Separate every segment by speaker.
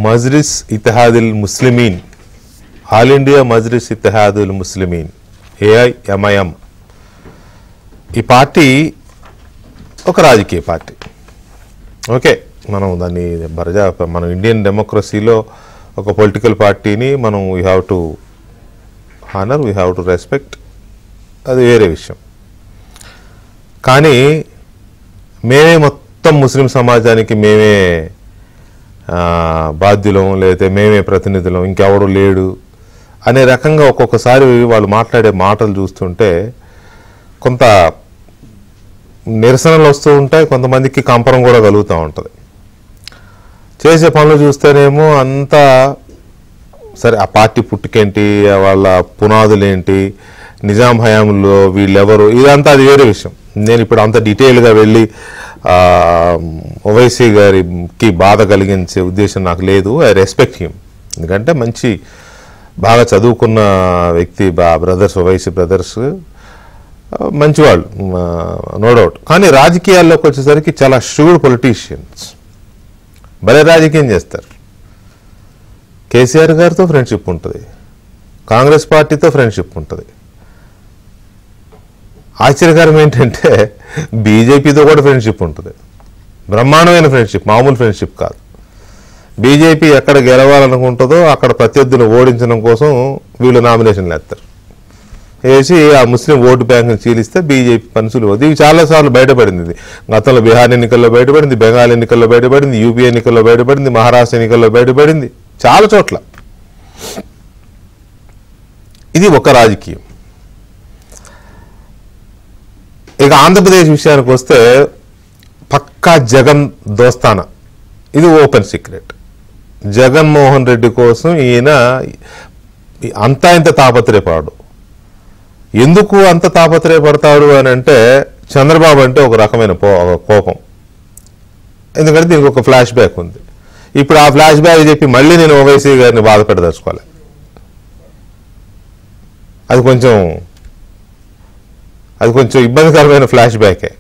Speaker 1: Majlis Ittehadul Muslimeen, all India Majlis Ittehadul Muslimeen, AIMIM, ఈ party ఒక రాజకీయ పార్టీ. ఓకే, మనం దాన్ని మన ఇండియన్ డెమోక్రసీలో ఒక పొలిటికల్ పార్టీని మనం we have to honour, we have to respect, అది వేరే విషయం. కానీ మేమే మొత్తం ముస్లిం సమాజానికి మేమే బాధ్యులం, లేకపోతే మేమే ప్రతినిధులం, ఇంకెవడు లేడు అనే రకంగా ఒక్కొక్కసారి వాళ్ళు మాట్లాడే మాటలు చూస్తుంటే కొంత నిరసనలు వస్తూ ఉంటాయి, కొంతమందికి కంపరం కూడా కలుగుతూ ఉంటుంది. చేసే పనులు చూస్తేనేమో అంతా సరే, ఆ పార్టీ పుట్టుకేంటి, వాళ్ళ పునాదులేంటి, నిజాం హయాంలో వీళ్ళెవరు, ఇదంతా అది వేరే విషయం. నేను ఇప్పుడు అంత డీటెయిల్గా వెళ్ళి ఓవైసీ గారికి బాధ కలిగించే ఉద్దేశం నాకు లేదు. ఐ రెస్పెక్ట్ హిమ్, ఎందుకంటే మంచి బాగా చదువుకున్న వ్యక్తి బ్రదర్స్, ఓవైసీ బ్రదర్స్ మంచివాళ్ళు, నో డౌట్. కానీ రాజకీయాల్లోకి వచ్చేసరికి చాలా షూడ్ పొలిటీషియన్స్, భలే రాజకీయం చేస్తారు. కేసీఆర్ గారితో ఫ్రెండ్షిప్ ఉంటుంది, కాంగ్రెస్ పార్టీతో ఫ్రెండ్షిప్ ఉంటుంది. ఆశ్చర్యకరం ఏంటంటే బీజేపీతో కూడా ఫ్రెండ్షిప్ ఉంటుంది, బ్రహ్మాండమైన ఫ్రెండ్షిప్, మామూలు ఫ్రెండ్షిప్ కాదు. బీజేపీ ఎక్కడ గెలవాలనుకుంటుందో అక్కడ ప్రత్యర్థులను ఓడించడం కోసం వీళ్ళు నామినేషన్లు వేస్తారు, వేసి ఆ ముస్లిం ఓటు బ్యాంకును చీలిస్తే బీజేపీ పనుసులు. ఇది చాలాసార్లు బయటపడింది. ఇది గతంలో బీహార్ ఎన్నికల్లో బయటపడింది, బెంగాల్ ఎన్నికల్లో బయటపడింది, యూపీ ఎన్నికల్లో బయటపడింది, మహారాష్ట్ర ఎన్నికల్లో బయటపడింది, చాలా చోట్ల. ఇది ఒక రాజకీయం. ఇక ఆంధ్రప్రదేశ్ విషయానికి వస్తే పక్కా జగన్ దోస్తానా, ఇది ఓపెన్ సీక్రెట్. జగన్మోహన్ రెడ్డి కోసం ఈయన అంతా ఇంత తాపత్రయపడు. ఎందుకు అంత తాపత్రయపడతాడు అని అంటే చంద్రబాబు అంటే ఒక రకమైన కోపం, ఎందుకంటే దీనికి ఒక ఫ్లాష్ బ్యాక్ ఉంది. ఇప్పుడు ఆ ఫ్లాష్ బ్యాక్ చెప్పి మళ్ళీ నేను ఓవైసీ గారిని బాధపెట్టదలుచుకోవాలి. అది కొంచెం ఇబ్బందికరమైన ఫ్లాష్ బ్యాకే.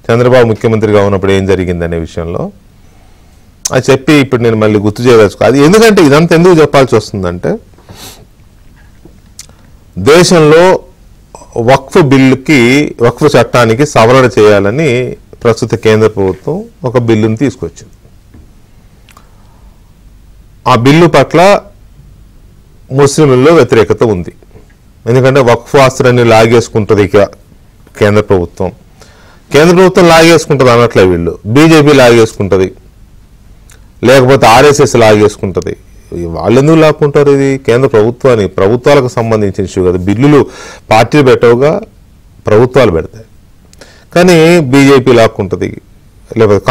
Speaker 1: చంద్రబాబు ముఖ్యమంత్రిగా ఉన్నప్పుడు ఏం జరిగిందనే విషయంలో అది చెప్పి ఇప్పుడు నేను మళ్ళీ గుర్తు చేయదలుచుకోవాలి. అది ఎందుకంటే ఇదంతా ఎందుకు చెప్పాల్సి వస్తుందంటే, దేశంలో వక్ఫ్ చట్టానికి సవరణ చేయాలని ప్రస్తుత కేంద్ర ప్రభుత్వం ఒక బిల్లును తీసుకొచ్చింది. ఆ బిల్లు పట్ల ముస్లింల్లో వ్యతిరేకత ఉంది. ఎందుకంటే వక్ఫ్ ఆస్తులన్నీ లాగేసుకుంటుంది ఇక కేంద్ర ప్రభుత్వం లాగేసుకుంటుంది అన్నట్లే, వీళ్ళు బీజేపీ లాగేసుకుంటుంది, లేకపోతే ఆర్ఎస్ఎస్ లాగేసుకుంటుంది. వాళ్ళు ఎందుకు లాక్కుంటారు? ఇది కేంద్ర ప్రభుత్వాలకు సంబంధించిన ఇష్యూ కదా. బిల్లులు పార్టీలు పెట్టవుగా, ప్రభుత్వాలు పెడతాయి. కానీ బీజేపీ లాక్కుంటుంది, లేకపోతే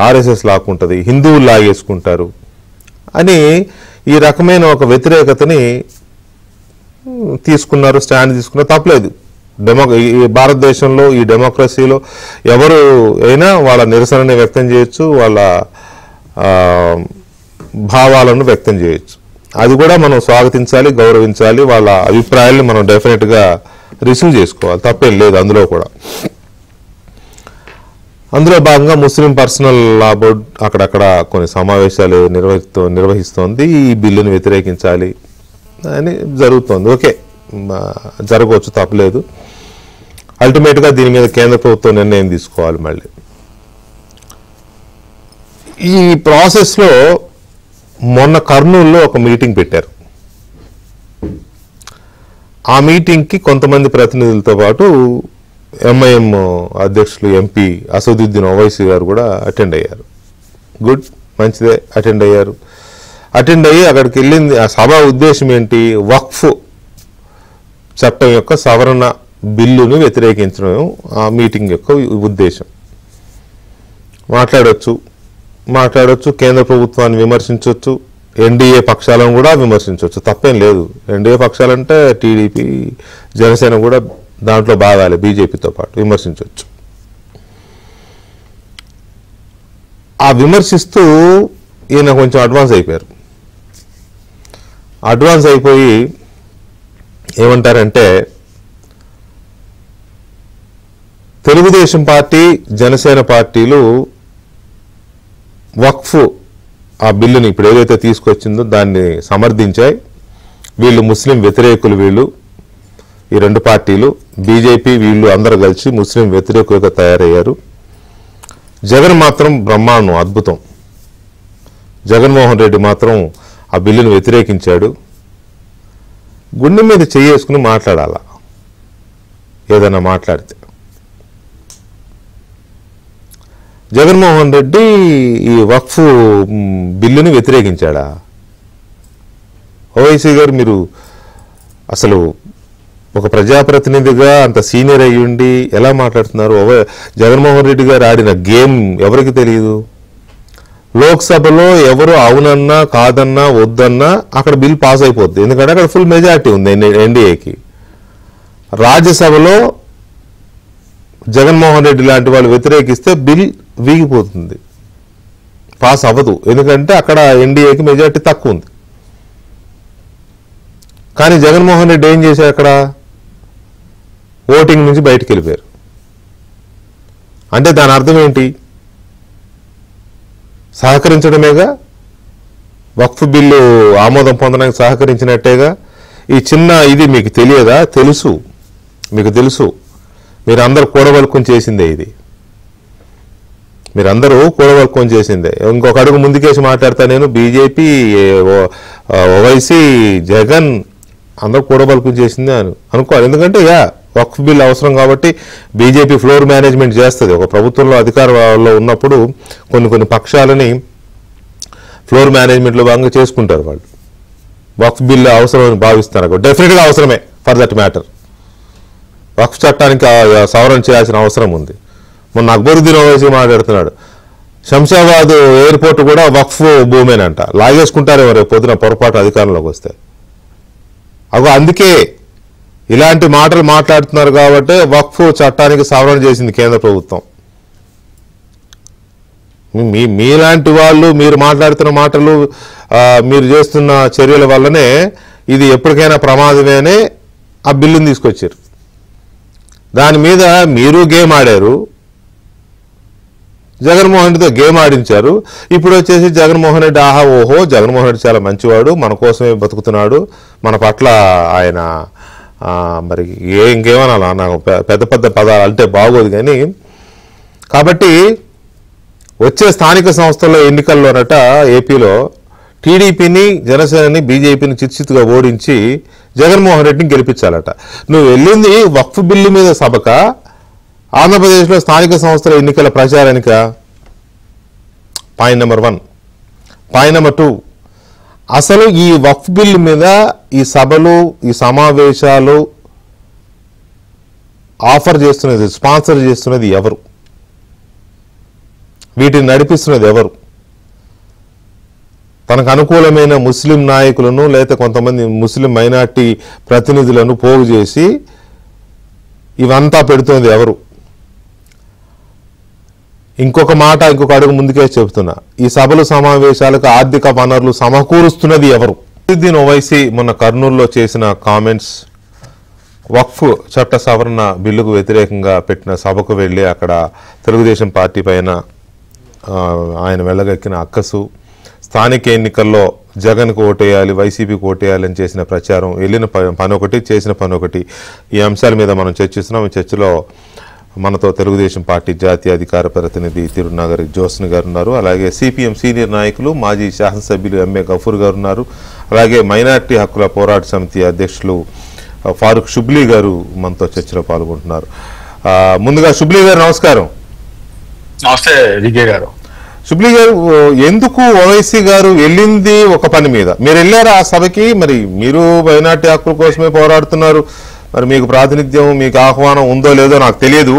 Speaker 1: ఆర్ఎస్ఎస్ లాక్కుంటుంది, హిందువులు లాగేసుకుంటారు అని ఈ రకమైన ఒక వ్యతిరేకతని స్టాండ్ తీసుకున్నారు. తప్పలేదు. భారతదేశంలో ఈ డెమోక్రసీలో ఎవరు అయినా వాళ్ళ నిరసనని వ్యక్తం చేయొచ్చు, వాళ్ళ భావాలను వ్యక్తం చేయొచ్చు. అది కూడా మనం స్వాగతించాలి, గౌరవించాలి. వాళ్ళ అభిప్రాయాల్ని మనం డెఫినెట్గా రిసీవ్ చేసుకోవాలి, తప్పేం లేదు అందులో కూడా. అందులో భాగంగా ముస్లిం పర్సనల్ లా బోర్డ్ అక్కడక్కడ కొన్ని సమావేశాలు నిర్వహిస్తోంది. ఈ బిల్లును వ్యతిరేకించాలి అని జరుగుతోంది. ఓకే, జరగవచ్చు, తప్పలేదు. అల్టిమేట్గా దీని మీద కేంద్ర ప్రభుత్వం నిర్ణయం తీసుకోవాలి. మళ్ళీ ఈ ప్రాసెస్లో మొన్న కర్నూలులో ఒక మీటింగ్ పెట్టారు. ఆ మీటింగ్కి కొంతమంది ప్రతినిధులతో పాటు ఎంఐఎం అధ్యక్షులు ఎంపీ అసదుద్దీన్ ఓవైసీ గారు కూడా అటెండ్ అయ్యారు. గుడ్, మంచిదే, అటెండ్ అయ్యి అక్కడికి వెళ్ళింది. ఆ సభ ఉద్దేశం ఏంటి? వక్ఫ్ చట్టం యొక్క సవరణ బిల్లును వ్యతిరేకించడం ఆ మీటింగ్ యొక్క ఉద్దేశం. మాట్లాడొచ్చు, కేంద్ర ప్రభుత్వాన్ని విమర్శించవచ్చు, ఎన్డీఏ పక్షాలను కూడా విమర్శించవచ్చు, తప్పేం లేదు. ఎన్డీఏ పక్షాలంటే టీడీపీ, జనసేన కూడా దాంట్లో భాగాలే, బీజేపీతో పాటు విమర్శించవచ్చు. ఆ విమర్శిస్తూ ఈయన కొంచెం అడ్వాన్స్ అయిపోయి ఏమంటారంటే, తెలుగుదేశం పార్టీ, జనసేన పార్టీలు వక్ఫ్ ఆ బిల్లుని ఇప్పుడు ఏదైతే తీసుకొచ్చిందో దాన్ని సమర్థించాయి. వీళ్ళు ముస్లిం వ్యతిరేకులు, వీళ్ళు ఈ రెండు పార్టీలు బీజేపీ వీళ్ళు అందరూ కలిసి ముస్లిం వ్యతిరేకులుగా తయారయ్యారు. జగన్ మాత్రం బ్రహ్మాండం, అద్భుతం. జగన్మోహన్ రెడ్డి మాత్రం ఆ బిల్లును వ్యతిరేకించాడు. గుండె మీద చేసుకుని మాట్లాడాల ఏదైనా మాట్లాడితే. జగన్మోహన్ రెడ్డి ఈ వక్ఫ్ బిల్లుని వ్యతిరేకించాడా? ఓవైసీ గారు, మీరు అసలు ఒక ప్రజాప్రతినిధిగా అంత సీనియర్ అయ్యుండి ఎలా మాట్లాడుతున్నారు? జగన్మోహన్ రెడ్డి గారు ఆడిన గేమ్ ఎవరికి తెలియదు? లోక్సభలో ఎవరు అవునన్నా కాదన్నా వద్దన్నా అక్కడ బిల్ పాస్ అయిపోద్ది, ఎందుకంటే అక్కడ ఫుల్ మెజారిటీ ఉంది ఎన్డీఏకి. రాజ్యసభలో జగన్మోహన్ రెడ్డి లాంటి వాళ్ళు వ్యతిరేకిస్తే బిల్ వీగిపోతుంది, పాస్ అవ్వదు, ఎందుకంటే అక్కడ ఎన్డీఏకి మెజారిటీ తక్కువ ఉంది. కానీ జగన్మోహన్ రెడ్డి ఏం చేశారు? అక్కడ ఓటింగ్ నుంచి బయటకు వెళ్ళిపోయారు. అంటే దాని అర్థం ఏంటి? సహకరించడమేగా, వక్ఫ్ బిల్లు ఆమోదం పొందడానికి సహకరించినట్టేగా. ఈ చిన్న ఇది మీకు తెలియదా? తెలుసు, మీకు తెలుసు. మీరందరూ కూడబలుకొని చేసిందే ఇది, మీరందరూ కూడబలుకొని చేసిందే. ఇంకొక అడుగు ముందుకేసి మాట్లాడతా నేను. బీజేపీ, ఓవైసీ, జగన్ అందరూ కూడబలుకొని చేసిందే అనుకోవాలి. ఎందుకంటే వక్ఫ్ బిల్ అవసరం కాబట్టి బీజేపీ ఫ్లోర్ మేనేజ్మెంట్ చేస్తుంది. ఒక ప్రభుత్వంలో అధికారంలో ఉన్నప్పుడు కొన్ని పక్షాలని ఫ్లోర్ మేనేజ్మెంట్లో భాగంగా చేసుకుంటారు వాళ్ళు. వక్ఫ్ బిల్ అవసరం అని భావిస్తారు, డెఫినెట్గా అవసరమే. ఫర్ దట్ మ్యాటర్ వక్ఫ్ చట్టానికి సవరణ చేయాల్సిన అవసరం ఉంది. మొన్న అక్బరుద్దీన్ ఓవైసీ మాట్లాడుతున్నాడు, శంషాబాద్ ఎయిర్పోర్ట్ కూడా వక్ఫ్ భూమేనంట. లాగేసుకుంటారేమో రేపు పొద్దున పొరపాటు అధికారంలోకి వస్తే. అందుకే ఇలాంటి మాటలు మాట్లాడుతున్నారు కాబట్టి వక్ఫ్ చట్టానికి సవరణ చేసింది కేంద్ర ప్రభుత్వం. మీలాంటి వాళ్ళు మీరు మాట్లాడుతున్న మాటలు, మీరు చేస్తున్న చర్యల వల్లనే ఇది ఎప్పటికైనా ప్రమాదమే అని ఆ బిల్లుని తీసుకొచ్చారు. దాని మీద మీరు గేమ్ ఆడారు, జగన్మోహన్ రెడ్డితో గేమ్ ఆడించారు. ఇప్పుడు వచ్చేసి జగన్మోహన్ రెడ్డి ఆహా ఓహో జగన్మోహన్ రెడ్డి చాలా మంచివాడు, మన కోసమే బతుకుతున్నాడు, మన పట్ల ఆయన మరి ఇంకేమనాలా, నాకు పెద్ద పెద్ద పదాలు అంటే బాగోదు. కానీ కాబట్టి వచ్చే స్థానిక సంస్థల ఎన్నికల్లోనట ఏపీలో టీడీపీని, జనసేనని, బీజేపీని చిత్తుగా ఓడించి జగన్మోహన్ రెడ్డిని గెలిపించాలట. నువ్వు వెళ్ళింది వక్ఫ్ బిల్లు మీద సభక, ఆంధ్రప్రదేశ్లో స్థానిక సంస్థల ఎన్నికల ప్రచారానిక? Point number 1. పాయింట్ నెంబర్ 2, అసలు ఈ వక్ఫ్ బిల్లు మీద ఈ సభలు, ఈ సమావేశాలు ఆఫర్ చేస్తున్నది, స్పాన్సర్ చేస్తున్నది ఎవరు? వీటిని నడిపిస్తున్నది ఎవరు? తనకు అనుకూలమైన ముస్లిం నాయకులను లేదా కొంతమంది ముస్లిం మైనార్టీ ప్రతినిధులను పోగు చేసి ఇవంతా పెడుతున్నది ఎవరు? ఇంకొక అడుగు ముందుకే చెబుతున్నా, ఈ సభలు సమావేశాలకు ఆర్థిక వనరులు సమకూరుస్తున్నది ఎవరు? దీని ఓవైసీ మొన్న కర్నూలులో చేసిన కామెంట్స్, వక్ఫ్ చట్ట సవరణ బిల్లుకు వ్యతిరేకంగా పెట్టిన సభకు వెళ్ళి అక్కడ తెలుగుదేశం పార్టీ పైన ఆయన వెళ్ళగక్కిన అక్కసు, స్థానిక ఎన్నికల్లో జగన్కు ఓటేయాలి, వైసీపీకి ఓటేయాలి అని చేసిన ప్రచారం, వెళ్ళిన పని ఒకటి, చేసిన పని ఒకటి. ఈ అంశాల మీద మనం చర్చిస్తున్నాం. ఈ చర్చలో మనతో తెలుగుదేశం పార్టీ జాతీయ అధికార ప్రతినిధి తిరునగరి జోస్ని గారు ఉన్నారు. అలాగే సిపిఎం సీనియర్ నాయకులు మాజీ శాసనసభ్యులు ఎంఏ గఫూర్ గారు ఉన్నారు. అలాగే మైనార్టీ హక్కుల పోరాట సమితి అధ్యక్షులు ఫారూక్ షుబ్లీ గారు మనతో చర్చలో పాల్గొంటున్నారు. ముందుగా షుబ్లీ గారు నమస్కారం.
Speaker 2: నమస్తే విజయ్ గారు.
Speaker 1: షుబ్లీ గారు, ఎందుకు ఓవైసీ గారు వెళ్ళింది ఒక పని మీద, మీరు వెళ్ళారు ఆ సభకి? మరి మీరు మైనార్టీ హక్కుల కోసమే పోరాడుతున్నారు, మరి మీకు ప్రాతినిధ్యం, మీకు ఆహ్వానం ఉందో లేదో నాకు తెలియదు,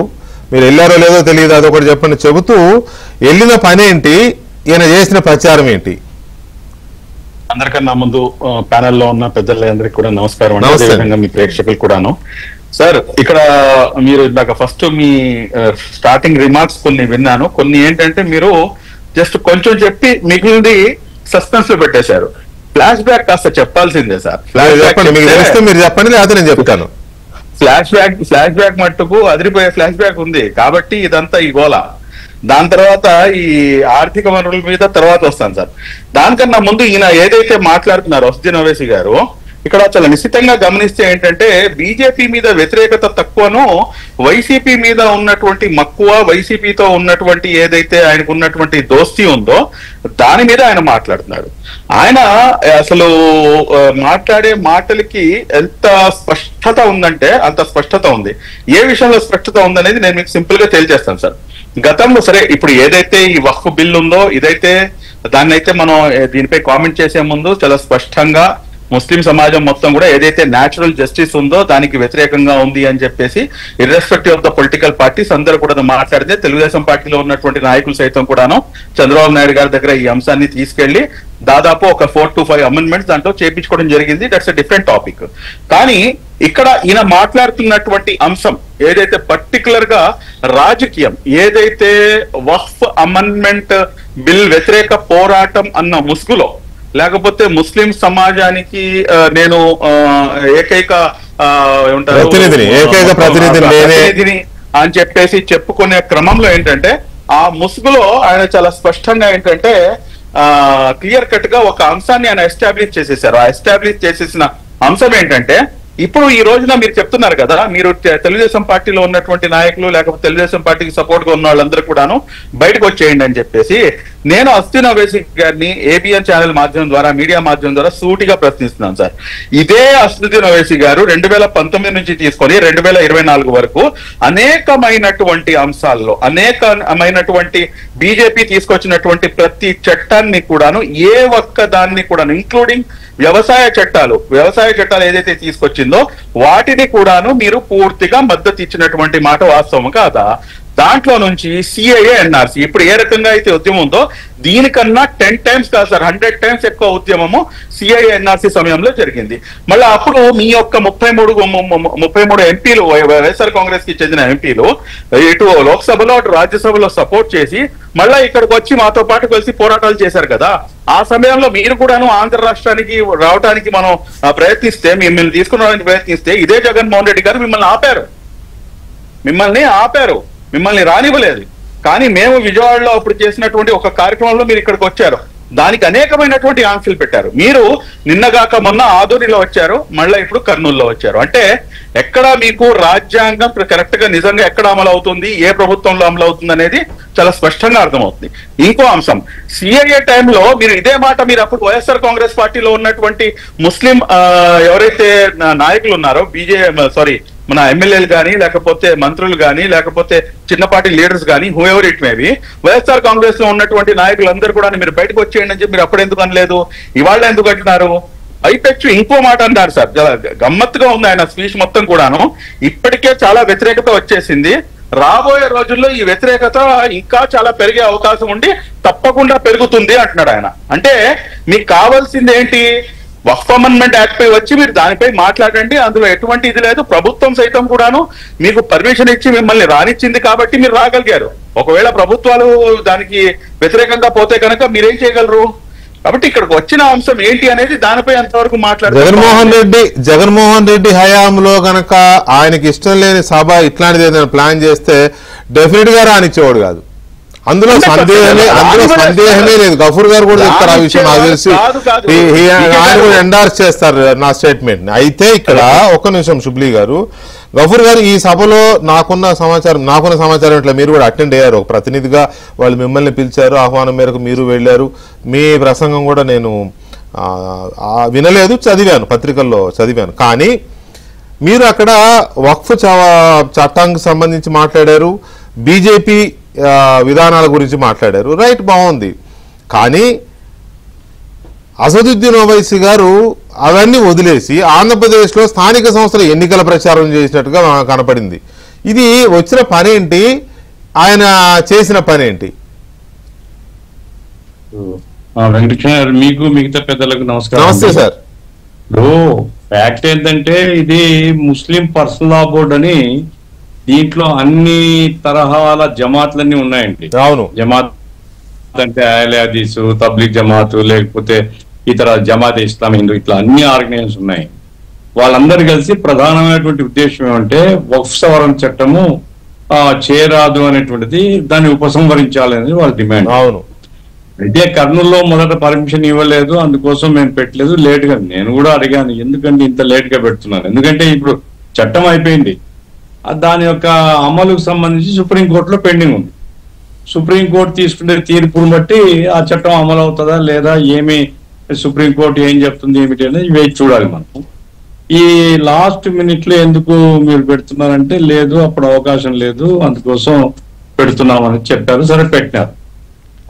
Speaker 1: మీరు వెళ్ళారో లేదో తెలియదు, అదొకటి చెప్పండి. చెబుతూ వెళ్ళిన పని ఏంటి, ఈయన చేసిన ప్రచారం ఏంటి?
Speaker 2: అందరికన్నా ముందు ప్యానెల్లో ఉన్న పెద్దలందరికీ కూడా నమస్కారం. అదేవిధంగా మీ ప్రేక్షకులు కూడాను. సార్, ఇక్కడ మీరు ఇందాక ఫస్ట్ మీ స్టార్టింగ్ రిమార్క్స్ కొన్ని విన్నాను. కొన్ని ఏంటంటే మీరు జస్ట్ కొంచెం చెప్పి మిగిలింది సస్పెన్స్ లో పెట్టేశారు. ఫ్లాష్ బ్యాక్ కాస్త చెప్పాల్సిందే సార్.
Speaker 1: మీరు చెప్పండి, లేకపోతే నేను చెప్తాను.
Speaker 2: ఫ్లాష్ బ్యాక్ మట్టుకు అదిరిపోయే ఫ్లాష్ బ్యాక్ ఉంది కాబట్టి ఇదంతా ఈ గోల. దాని తర్వాత ఈ ఆర్థిక వనరుల మీద తర్వాత వస్తాను సార్. దానికన్నా ముందు ఈయన ఏదైతే మాట్లాడుతున్నారో అసదుద్దీన్ ఓవైసీ గారు, ఇక్కడ చాలా నిశ్చితంగా గమనిస్తే ఏంటంటే బీజేపీ మీద వ్యతిరేకత తక్కువను, వైసీపీ మీద ఉన్నటువంటి మక్కువ, వైసీపీతో ఉన్నటువంటి ఏదైతే ఆయనకు ఉన్నటువంటి దోస్తీ ఉందో దాని మీద ఆయన మాట్లాడుతున్నాడు. ఆయన అసలు మాట్లాడే మాటలకి ఎంత స్పష్టత ఉందంటే అంత స్పష్టత ఉంది. ఏ విషయంలో స్పష్టత ఉందనేది నేను మీకు సింపుల్ గా తేల్చేస్తాను సార్. గతంలో సరే, ఇప్పుడు ఏదైతే ఈ వక్ఫ్ బిల్ ఉందో ఇదైతే దాన్ని అయితే మనం దీనిపై కామెంట్ చేసే ముందు చాలా స్పష్టంగా ముస్లిం సమాజం మొత్తం కూడా ఏదైతే న్యాచురల్ జస్టిస్ ఉందో దానికి వ్యతిరేకంగా ఉంది అని చెప్పేసి irrespective of the political parties అందరూ కూడా మాట్లాడితే, తెలుగుదేశం పార్టీలో ఉన్నటువంటి నాయకులు సైతం కూడాను చంద్రబాబు నాయుడు గారి దగ్గర ఈ అంశాన్ని తీసుకెళ్లి దాదాపు ఒక 4 to 5 అమెండ్మెంట్స్ దాంట్లో చేపించుకోవడం జరిగింది. That's a different topic. కానీ ఇక్కడ ఈయన మాట్లాడుతున్నటువంటి అంశం ఏదైతే పర్టికులర్ గా రాజకీయం, ఏదైతే వక్ఫ్ అమెండ్మెంట్ బిల్ వ్యతిరేక పోరాటం అన్న ముసుగులో, లేకపోతే ముస్లిం సమాజానికి నేను ఏకైక ప్రతినిధిని అని చెప్పేసి చెప్పుకునే క్రమంలో ఏంటంటే ఆ ముసుగులో ఆయన చాలా స్పష్టంగా ఏంటంటే క్లియర్ కట్ గా ఒక అంశాన్ని ఆయన ఎస్టాబ్లిష్ చేసేసారు. ఆ ఎస్టాబ్లిష్ చేసేసిన అంశం ఏంటంటే, ఇప్పుడు ఈ రోజున మీరు చెప్తున్నారు కదా, మీరు తెలుగుదేశం పార్టీలో ఉన్నటువంటి నాయకులు లేకపోతే తెలుగుదేశం పార్టీకి సపోర్ట్ గా ఉన్న వాళ్ళందరూ కూడాను బయటకు వచ్చేయండి అని చెప్పేసి నేను అసదుద్దీన్ ఓవైసీ గారిని ఏబిఎన్ ఛానల్ మాధ్యమం ద్వారా, మీడియా మాధ్యమం ద్వారా సూటిగా ప్రశ్నిస్తున్నాను సార్. ఇదే అసదుద్దీన్ ఓవైసీ గారు 2019 నుంచి తీసుకొని 2024 వరకు అనేకమైనటువంటి అంశాల్లో, అనేకమైనటువంటి బీజేపీ తీసుకొచ్చినటువంటి ప్రతి చట్టాన్ని కూడాను, ఏ ఒక్క దాన్ని కూడాను ఇంక్లూడింగ్ వ్యవసాయ చట్టాలు ఏదైతే తీసుకొచ్చిందో వాటిని కూడాను మీరు పూర్తిగా మద్దతు ఇచ్చినటువంటి మాట వాస్తవం కాదా? దాంట్లో నుంచి సిఐఏ ఎన్ఆర్సీ ఇప్పుడు ఏ రకంగా అయితే ఉద్యమం ఉందో దీనికన్నా 10 times కాదు సార్, 100 times ఎక్కువ ఉద్యమము సిఐఏ ఎన్ఆర్సీ సమయంలో జరిగింది. మళ్ళీ అప్పుడు మీ యొక్క 33 ఎంపీలు, వైఎస్ఆర్ కాంగ్రెస్ కి చెందిన ఎంపీలు ఇటు లోక్సభలో అటు రాజ్యసభలో సపోర్ట్ చేసి మళ్ళా ఇక్కడికి వచ్చి మాతో పాటు కలిసి పోరాటాలు చేశారు కదా. ఆ సమయంలో మీరు కూడాను ఆంధ్ర రాష్ట్రానికి రావడానికి మనం ప్రయత్నిస్తే, మిమ్మల్ని తీసుకురావడానికి ప్రయత్నిస్తే ఇదే జగన్మోహన్ రెడ్డి గారు మిమ్మల్ని ఆపారు, మిమ్మల్ని రానివ్వలేదు. కానీ మేము విజయవాడలో అప్పుడు చేసినటువంటి ఒక కార్యక్రమంలో మీరు ఇక్కడికి వచ్చారు, దానికి అనేకమైనటువంటి ఆంక్షలు పెట్టారు. మీరు నిన్నగాక మొన్న ఆదోనిలో వచ్చారు, మళ్ళీ ఇప్పుడు కర్నూలులో వచ్చారు. అంటే ఎక్కడ మీకు రాజ్యాంగం కరెక్ట్ గా నిజంగా ఎక్కడ అమలు అవుతుంది, ఏ ప్రభుత్వంలో అమలు అవుతుంది అనేది చాలా స్పష్టంగా అర్థమవుతుంది. ఇంకో అంశం, సిఐఏ టైంలో మీరు ఇదే మాట మీరు అప్పుడు వైఎస్ఆర్ కాంగ్రెస్ పార్టీలో ఉన్నటువంటి ముస్లిం ఎవరైతే నాయకులు ఉన్నారో, మన ఎమ్మెల్యేలు కానీ లేకపోతే మంత్రులు కానీ లేకపోతే చిన్నపాటి లీడర్స్ కానీ whoever it maybe, YSR Congress లో ఉన్నటువంటి నాయకులందరూ కూడా మీరు బయటకు వచ్చేయండి అని చెప్పి మీరు అప్పుడు ఎందుకు అనలేదు, ఇవాళ ఎందుకు అంటున్నారు? పైపెచ్చు ఇంకో మాట అన్నారు సార్, గమ్మత్తుగా ఉంది ఆయన స్పీచ్ మొత్తం కూడాను. ఇప్పటికే చాలా వ్యతిరేకత వచ్చేసింది, రాబోయే రోజుల్లో ఈ వ్యతిరేకత ఇంకా చాలా పెరిగే అవకాశం ఉండి తప్పకుండా పెరుగుతుంది అంటున్నాడు ఆయన. అంటే మీకు కావాల్సింది ఏంటి? వక్ఫ్ అమెండ్మెంట్ యాక్ట్ పై వచ్చి మీరు దానిపై మాట్లాడండి, అందులో ఎటువంటి ఇది లేదు. ప్రభుత్వం సైతం కూడాను మీకు పర్మిషన్ ఇచ్చి మిమ్మల్ని రానిచ్చింది కాబట్టి మీరు రాగలిగారు. ఒకవేళ ప్రభుత్వాలు దానికి వ్యతిరేకంగా పోతే కనుక మీరేం చేయగలరు? కాబట్టి ఇక్కడికి వచ్చిన అంశం ఏంటి అనేది దానిపై అంతవరకు మాట్లాడారు.
Speaker 1: జగన్మోహన్ రెడ్డి హయాంలో గనక ఆయనకి ఇష్టం లేని సభ ఇట్లాంటిది ఏదైనా ప్లాన్ చేస్తే డెఫినెట్ గా రానిచ్చేవాడు కాదు. అందులో సందేహమే లేదు. గఫూర్ గారు కూడా చెప్తారు ఆ విషయం, నాకు తెలిసి ఆయన కూడా ఎండార్స్ చేస్తారు నా స్టేట్మెంట్. అయితే ఇక్కడ ఒక్క నిమిషం శుబ్లీ గారు, గఫూర్ గారు ఈ సభలో నాకున్న సమాచారం ఇట్లా మీరు కూడా అటెండ్ అయ్యారు, ఒక ప్రతినిధిగా వాళ్ళు మిమ్మల్ని పిలిచారు, ఆహ్వానం మేరకు మీరు వెళ్ళారు. మీ ప్రసంగం కూడా నేను వినలేదు, చదివాను, పత్రికల్లో చదివాను. కానీ మీరు అక్కడ వక్ఫ్ చట్టానికి సంబంధించి మాట్లాడారు, బీజేపీ విధానాల గురించి మాట్లాడారు, రైట్, బాగుంది. కానీ అసదుద్దీన్ ఓవైసీ గారు అవన్నీ వదిలేసి ఆంధ్రప్రదేశ్లో స్థానిక సంస్థల ఎన్నికల ప్రచారం చేసినట్టుగా కనపడింది. ఇది వచ్చిన పనేంటి, ఆయన చేసిన పనేంటి?
Speaker 3: వెంకటకృష్ణ, మీకు మిగతా పెద్దలకు నమస్కారం.
Speaker 1: నమస్తే సార్.
Speaker 3: ఫ్యాక్ట్ ఏంటంటే ఇది ముస్లిం పర్సనల్ లా బోర్డ్ అని, దీంట్లో అన్ని తరహాల జమాత్లన్నీ ఉన్నాయండి.
Speaker 1: అవును,
Speaker 3: జమాత్ అంటే అహ్లే హదీస్, తబ్లీగ్ జమాత్, లేకపోతే ఇతర జమాత్ ఇస్లాం, హిందూ, ఇట్లా అన్ని ఆర్గనైజేషన్స్ ఉన్నాయి. వాళ్ళందరూ కలిసి ప్రధానమైనటువంటి ఉద్దేశం ఏమంటే వక్ఫ్ సవరణ చట్టము చేయరాదు అనేటువంటిది దాన్ని ఉపసంహరించాలి అనేది వాళ్ళ డిమాండ్.
Speaker 1: అవును.
Speaker 3: అయితే కర్నూలులో మొదట పర్మిషన్ ఇవ్వలేదు, అందుకోసం మేము పెట్టలేదు, లేట్ గా. నేను కూడా అడిగాను ఎందుకంటే ఇంత లేట్ గా పెడుతున్నారు, ఎందుకంటే ఇప్పుడు చట్టం అయిపోయింది, దాని యొక్క అమలుకు సంబంధించి సుప్రీంకోర్టులో పెండింగ్ ఉంది. సుప్రీంకోర్టు తీసుకునే తీర్పును బట్టి ఆ చట్టం అమలు అవుతుందా లేదా, ఏమి సుప్రీంకోర్టు ఏం చెప్తుంది ఏమిటి అనేది వేచి చూడాలి మనం. ఈ లాస్ట్ మినిట్ లో ఎందుకు మీరు పెడుతున్నారంటే, లేదు అప్పుడు అవకాశం లేదు అందుకోసం పెడుతున్నామని చెప్పారు. సరే పెట్టినారు.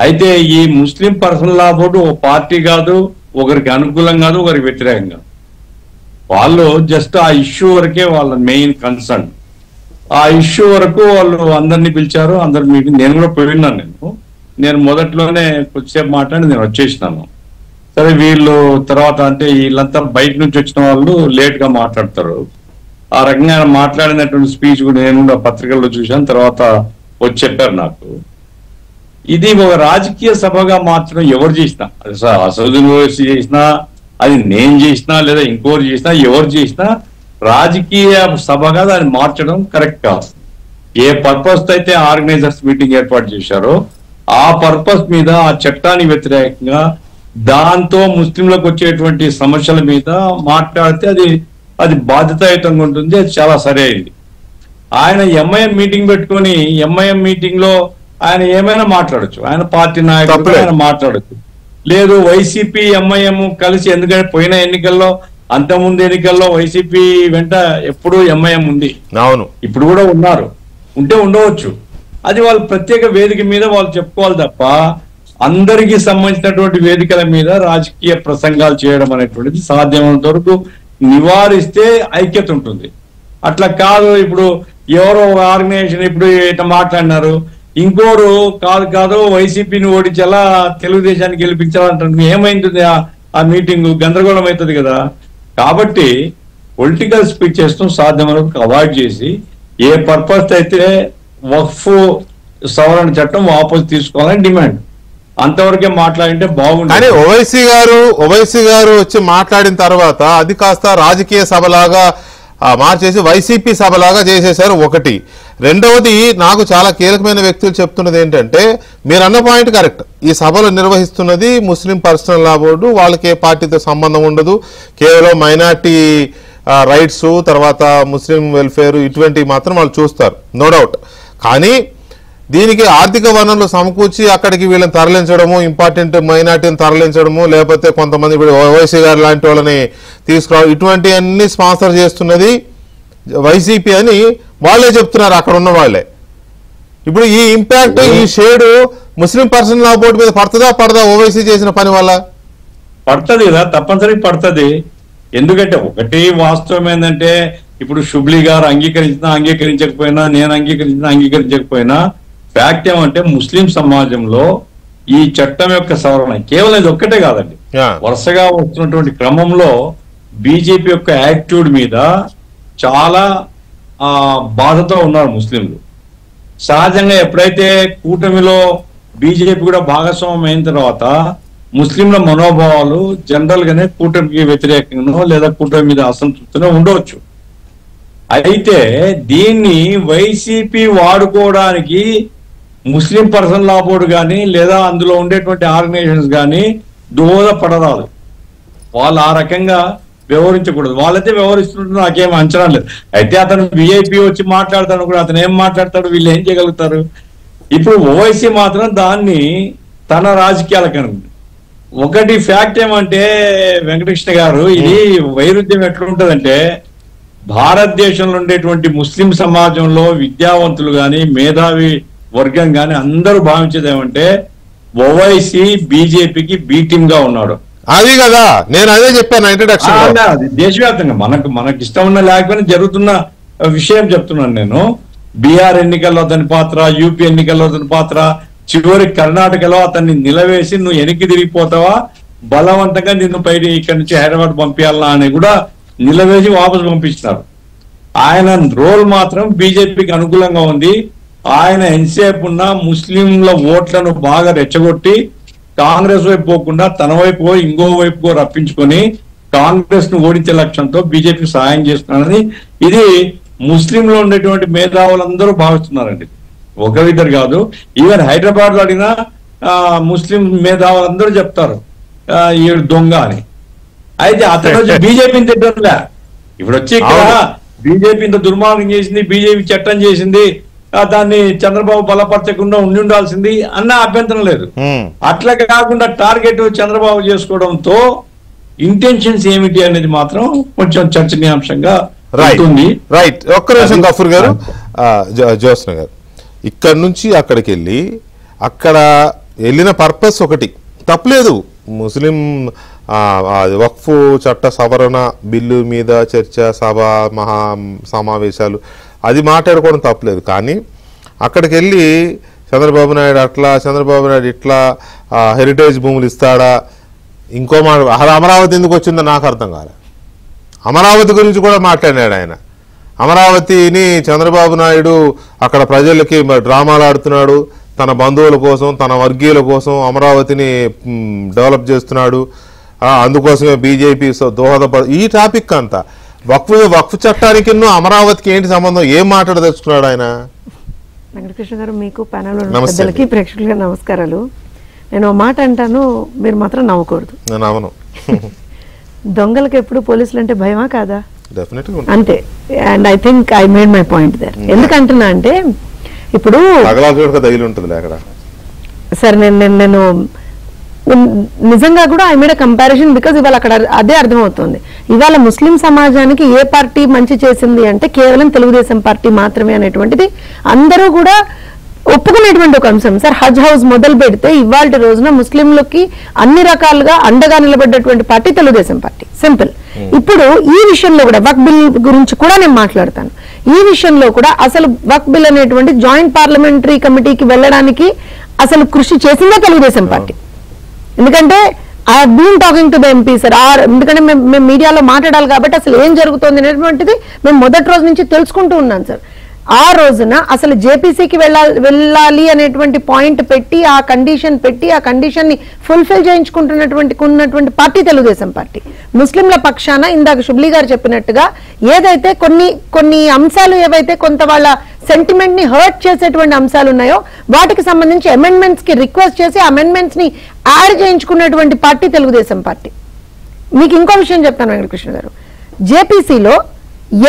Speaker 3: అయితే ఈ ముస్లిం పర్సనల్ లా బోర్డు ఒక పార్టీ కాదు, ఒకరికి అనుకూలం కాదు, ఒకరికి వ్యతిరేకం కాదు. వాళ్ళు జస్ట్ ఆ ఇష్యూ వరకే వాళ్ళ మెయిన్ కన్సర్న్. ఆ ఇష్యూ వరకు వాళ్ళు అందరినీ పిలిచారు, అందరి మీటింగ్ నేను కూడా పోయినాను. నేను మొదట్లోనే కొద్దిసేపు మాట్లాడి నేను వచ్చేసినాను. సరే వీళ్ళు తర్వాత అంటే వీళ్ళంతా బయట నుంచి వచ్చిన వాళ్ళు లేట్ గా మాట్లాడతారు. ఆ రకంగా మాట్లాడినటువంటి స్పీచ్ కూడా నేను కూడా పత్రికల్లో చూశాను, తర్వాత వచ్చి చెప్పారు నాకు. ఇది ఒక రాజకీయ సభగా మార్చడం ఎవరు చేసినా, అసదుద్దీన్ ఓవైసీ చేసినా, అది నేను చేసినా, లేదా ఇంకోరు చేసినా, ఎవరు చేసినా రాజకీయ సభగా దాన్ని మార్చడం కరెక్ట్ కాదు. ఏ పర్పస్ అయితే ఆర్గనైజర్స్ మీటింగ్ ఏర్పాటు చేశారో ఆ పర్పస్ మీద, ఆ చట్టానికి వ్యతిరేకంగా దాంతో ముస్లింలకు వచ్చేటువంటి సమస్యల మీద మాట్లాడితే అది బాధ్యతాయుతంగా ఉంటుంది, అది చాలా సరైనది. ఆయన ఎంఐఎం మీటింగ్ పెట్టుకొని ఎంఐఎం మీటింగ్ లో ఆయన ఏమైనా మాట్లాడచ్చు, ఆయన పార్టీ నాయకుడు ఆయన మాట్లాడచ్చు. లేదు వైసీపీ ఎంఐఎం కలిసి, ఎందుకంటే పోయిన ఎన్నికల్లో అంతకుముందు ఎన్నికల్లో వైసీపీ వెంట ఎప్పుడూ ఎంఐఎం ఉంది, అవును, ఇప్పుడు కూడా ఉన్నారు, ఉంటే ఉండవచ్చు. అది వాళ్ళ ప్రత్యేక వేదిక మీద వాళ్ళు చెప్పుకోవాలి తప్ప అందరికీ సంబంధించినటువంటి వేదికల మీద రాజకీయ ప్రసంగాలు చేయడం అనేటువంటిది సాధ్యమైనంత వరకు నివారిస్తే ఐక్యత ఉంటుంది. అట్లా కాదు, ఇప్పుడు ఎవరో ఆర్గనైజేషన్ ఇప్పుడు ఇట్లా మాట్లాడినారు, ఇంకోరు కాదు వైసీపీని ఓడించాలా తెలుగుదేశానికి గెలిపించాలంటే ఏమైంటుంది, ఆ మీటింగ్ గందరగోళం అవుతుంది కదా. కాబట్టి పొలిటికల్ స్పీచెస్ ను సాధ్యమైనంత అవాయిడ్ చేసి, ఏ పర్పస్ అయితే వక్ఫ్ సవరణ చట్టం వాపసు తీసుకోవాలని డిమాండ్, అంతవరకే మాట్లాడింటే బాగుంటుంది.
Speaker 1: కానీ ఓవైసీ గారు వచ్చి మాట్లాడిన తర్వాత అది కాస్త రాజకీయ సభలాగా మార్చేసి వైసీపీ సభలాగా చేసేశారు. ఒకటి. రెండవది, నాకు చాలా కీలకమైన వ్యక్తులు చెప్తున్నది ఏంటంటే, మీరు అన్న పాయింట్ కరెక్ట్, ఈ సభలు నిర్వహిస్తున్నది ముస్లిం పర్సనల్ లా బోర్డు, వాళ్ళకి ఏ పార్టీతో సంబంధం ఉండదు, కేవలం మైనార్టీ రైట్స్, తర్వాత ముస్లిం వెల్ఫేర్ ఇటువంటివి మాత్రం వాళ్ళు చూస్తారు, నో డౌట్. కానీ దీనికి ఆర్థిక వనరులు సమకూర్చి అక్కడికి వీళ్ళని తరలించడము, ఇంపార్టెంట్ మైనార్టీని తరలించడము, లేకపోతే కొంతమంది ఇప్పుడు ఓవైసీ గారు లాంటి వాళ్ళని తీసుకురావడం, ఇటువంటివన్నీ స్పాన్సర్ చేస్తున్నది వైసీపీ అని వాళ్ళే చెప్తున్నారు, అక్కడ ఉన్న వాళ్ళే. ఇప్పుడు ఈ ఇంపాక్ట్, ఈ షేడు ముస్లిం పర్సనల్ లా బోర్డు మీద పడదా ఓవైసీ చేసిన పని వల్ల?
Speaker 3: పడుతుంది కదా, తప్పనిసరిగా పడుతుంది. ఎందుకంటే ఒకటి వాస్తవం ఏంటంటే, ఇప్పుడు షుబ్లీ గారు అంగీకరించకపోయినా, నేను అంగీకరించకపోయినా ఫ్యాక్ట్ ఏమంటే, ముస్లిం సమాజంలో ఈ చట్టం యొక్క సవరణ కేవలం ఇది ఒక్కటే కాదండి, వరుసగా వస్తున్నటువంటి క్రమంలో బీజేపీ యొక్క యాటిట్యూడ్ మీద చాలా బాధతో ఉన్నారు ముస్లింలు. సహజంగా ఎప్పుడైతే కూటమిలో బీజేపీ కూడా భాగస్వామ్యం అయిన తర్వాత ముస్లింల మనోభావాలు జనరల్ గానే కూటమికి వ్యతిరేకంగానో లేదా కూటమి మీద అసంతృప్తిలో ఉండవచ్చు. అయితే దీన్ని వైసీపీ వాడుకోవడానికి ముస్లిం పర్సనల్ లా బోర్డు కానీ లేదా అందులో ఉండేటువంటి ఆర్గనైజేషన్స్ కానీ దోహదపడరాదు. వాళ్ళు ఆ రకంగా వ్యవహరించకూడదు. వాళ్ళైతే వ్యవహరిస్తుంటారు, నాకేం అంచనా లేదు. అయితే అతను విఐపీ వచ్చి మాట్లాడతాడు కూడా, అతను ఏం మాట్లాడతాడు, వీళ్ళు ఏం చేయగలుగుతారు? ఇప్పుడు ఓవైసీ మాత్రం దాన్ని తన రాజకీయాలకు అనుకుంది. ఒకటి ఫ్యాక్ట్ ఏమంటే వెంకటకృష్ణ గారు, ఇది వైరుధ్యం ఎట్లుంటదంటే, భారతదేశంలో ఉండేటువంటి ముస్లిం సమాజంలో విద్యావంతులు గాని మేధావి వర్గం గాని అందరూ భావించేది ఏమంటే, ఓవైసీ బీజేపీకి బి టీమ్ గా ఉన్నాడు.
Speaker 1: అది కదా నేను అదే చెప్పాను ఇంట్రడక్షన్.
Speaker 3: అది దేశవ్యాప్తంగా మనకి ఇష్టం ఉన్న లేకపోయినా జరుగుతున్న విషయం చెప్తున్నాను నేను. బీహార్ ఎన్నికల్లో అతని పాత్ర, యూపీ ఎన్నికల్లో అతని పాత్ర, చివరి కర్ణాటకలో అతన్ని నిలవేసి నువ్వు వెనక్కి తిరిగిపోతావా, బలవంతంగా నిన్ను పైన ఇక్కడి నుంచి హైదరాబాద్ పంపించాలా అని కూడా నిలవేసి వాపసు పంపించినారు. ఆయన రోల్ మాత్రం బీజేపీకి అనుకూలంగా ఉంది. ఆయన ఎంతసేపు ఉన్న ముస్లింల ఓట్లను బాగా రెచ్చగొట్టి కాంగ్రెస్ వైపు పోకుండా తన వైపు ఇంకో వైపు రప్పించుకొని కాంగ్రెస్ ను ఓడించే లక్ష్యంతో బీజేపీ సహాయం చేస్తున్నాడని ఇది ముస్లింలో ఉండేటువంటి మేధావులందరూ భావిస్తున్నారండి. ఒకరిద్దరు కాదు, ఈవెన్ హైదరాబాద్ లో అడిగినా ముస్లిం మేధావులందరూ చెప్తారు ఈడు దొంగ అని. అయితే అతను వచ్చి బీజేపీని తిట్టలే. ఇప్పుడు వచ్చి ఇక్కడ బీజేపీ ఇంత దుర్మార్గం చేసింది, బీజేపీ చట్టం చేసింది, దాన్ని చంద్రబాబు బలపరచకుండా ఉండాల్సింది అన్న అభ్యంతరం లేదు. అట్లా కాకుండా టార్గెట్ చంద్రబాబు చేసుకోవడంతో ఇంటెన్షన్స్ ఏమిటి అనేది మాత్రం కొంచెం చర్చనీయాంశంగా ఉంటుంది.
Speaker 1: రైట్. ఒక్క నిమిషం గఫూర్ గారు, జ్యోత్స్న గారు, ఇక్కడ నుంచి అక్కడికి వెళ్ళి అక్కడ వెళ్ళిన పర్పస్ ఒకటి తప్పలేదు. ముస్లిం వక్ఫ్ చట్ట సవరణ బిల్లు మీద చర్చ, సభ, మహా సమావేశాలు, అది మాట్లాడుకోవడం తప్పలేదు. కానీ అక్కడికి వెళ్ళి చంద్రబాబు నాయుడు అట్లా, చంద్రబాబు నాయుడు ఇట్లా, హెరిటేజ్ భూములు ఇస్తాడా, ఇంకో మాట, అమరావతి ఎందుకు వచ్చిందో నాకు అర్థం కాలే. అమరావతి గురించి కూడా మాట్లాడినాడు ఆయన. అమరావతిని చంద్రబాబు నాయుడు అక్కడ ప్రజలకి డ్రామాలు ఆడుతున్నాడు, తన బంధువుల కోసం, తన వర్గీయుల కోసం అమరావతిని డెవలప్ చేస్తున్నాడు, అందుకోసమే బీజేపీ దోహదపడ, ఈ టాపిక్ అంతా వక్ఫ్ చట్టానికి అమరావతికి ఏంటి సంబంధం, ఏం మాట్లాడదలుచుకున్నాడు ఆయన?
Speaker 4: వెంకటకృష్ణ గారు, మీకు ప్యానెల్ పెద్దలకి ప్రేక్షకులకి నమస్కారాలు. నేను మాట అంటాను, మీరు మాత్రం నవ్వకూడదు.
Speaker 1: నేను అవును.
Speaker 4: దొంగలకు ఎప్పుడు పోలీసులు అంటే భయమా కాదా?
Speaker 1: డెఫినెట్గా
Speaker 4: అంతే. And I think I made my point there. ఎందుకంటున్నా అంటే ఇప్పుడు
Speaker 1: తగిలి ఉంటుంది అక్కడ.
Speaker 4: సరే, నేను నిజంగా కూడా ఐ మేడ్ కంపారిజన్ బికాజ్ ఇవాళ అక్కడ అదే అర్థమవుతుంది. ఇవాళ ముస్లిం సమాజానికి ఏ పార్టీ మంచి చేసింది అంటే కేవలం తెలుగుదేశం పార్టీ మాత్రమే అనేటువంటిది అందరూ కూడా ఒప్పుకునేటువంటి ఒక అంశం. సార్, హజ్ హౌస్ మొదలు పెడితే ఇవాళ రోజున ముస్లింలకి అన్ని రకాలుగా అండగా నిలబడ్డటువంటి పార్టీ తెలుగుదేశం పార్టీ. సింపుల్. ఇప్పుడు ఈ విషయంలో కూడా వక్ బిల్ గురించి కూడా నేను మాట్లాడతాను. ఈ విషయంలో కూడా అసలు వక్ బిల్ అనేటువంటి జాయింట్ పార్లమెంటరీ కమిటీకి వెళ్ళడానికి అసలు కృషి చేసిందే తెలుగుదేశం పార్టీ. ఎందుకంటే I have been talking to the MP sir. ఎందుకంటే మేము మీడియాలో మాట్లాడాలి కాబట్టి అసలు ఏం జరుగుతుంది అనేటువంటిది మేము మొదటి రోజు నుంచి తెలుసుకుంటూ ఉన్నాను సార్. ఆ రోజున అసలు జేపీసీకి వెళ్ళాలి అనేటువంటి పాయింట్ పెట్టి, ఆ కండిషన్ పెట్టి, ఆ కండిషన్ ని ఫుల్ఫిల్ చేయించుకుంటున్నటువంటి పార్టీ తెలుగుదేశం పార్టీ. ముస్లింల పక్షాన ఇందాక శుబ్లీ గారు చెప్పినట్టుగా ఏదైతే కొన్ని అంశాలు ఏవైతే కొంత వాళ్ళ సెంటిమెంట్ ని హర్ట్ చేసేటువంటి అంశాలు ఉన్నాయో వాటికి సంబంధించి అమెండ్మెంట్స్ కి రిక్వెస్ట్ చేసి అమెండ్మెంట్స్ ని యాడ్ చేయించుకున్నటువంటి పార్టీ తెలుగుదేశం పార్టీ. మీకు ఇంకో విషయం చెప్తాను వెంకటకృష్ణ గారు, జేపీసీలో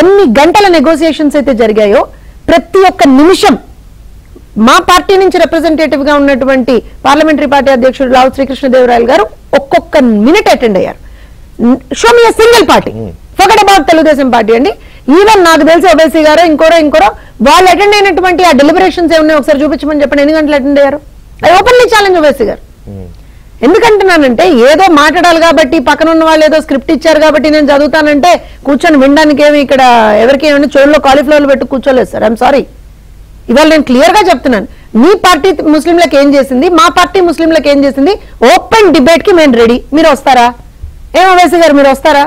Speaker 4: ఎన్ని గంటల నెగోసియేషన్స్ అయితే జరిగాయో ప్రతి ఒక్క నిమిషం మా పార్టీ నుంచి రిప్రజెంటేటివ్ గా ఉన్నటువంటి పార్లమెంటరీ పార్టీ అధ్యక్షుడు లావు శ్రీకృష్ణదేవరాయలు గారు ఒక్కొక్క మినిట్ అటెండ్ అయ్యారు. Show me single party, forget about Telugu Desam party అండి. ఈవెన్ నాకు తెలిసి ఓబైసీ గారో ఇంకోరో వాళ్ళు అటెండ్ అయినటువంటి ఆ డెలిబరేషన్స్ ఏమున్నాయి ఒకసారి చూపించమని చెప్పండి. ఎన్ని గంటలు అటెండ్ అయ్యారు? అది ఓపెన్లీ ఛాలెంజ్ ఓబైసీ గారు. ఎందుకంటున్నానంటే ఏదో మాట్లాడాలి కాబట్టి, పక్కన ఉన్న వాళ్ళు ఏదో స్క్రిప్ట్ ఇచ్చారు కాబట్టి నేను చదువుతానంటే కూర్చొని వినడానికి ఏమి ఇక్కడ ఎవరికి ఏమైనా చోళ్ళలో కాలీఫ్లవర్లు పెట్టి కూర్చోలేదు సార్. I'm sorry. ఇవాళ నేను క్లియర్ గా చెప్తున్నాను, మీ పార్టీ ముస్లింలకు ఏం చేసింది, మా పార్టీ ముస్లింలకు ఏం చేసింది, ఓపెన్ డిబేట్ కి మేము రెడీ. మీరు వస్తారా? ఏం ఓవైసీ గారు మీరు వస్తారా?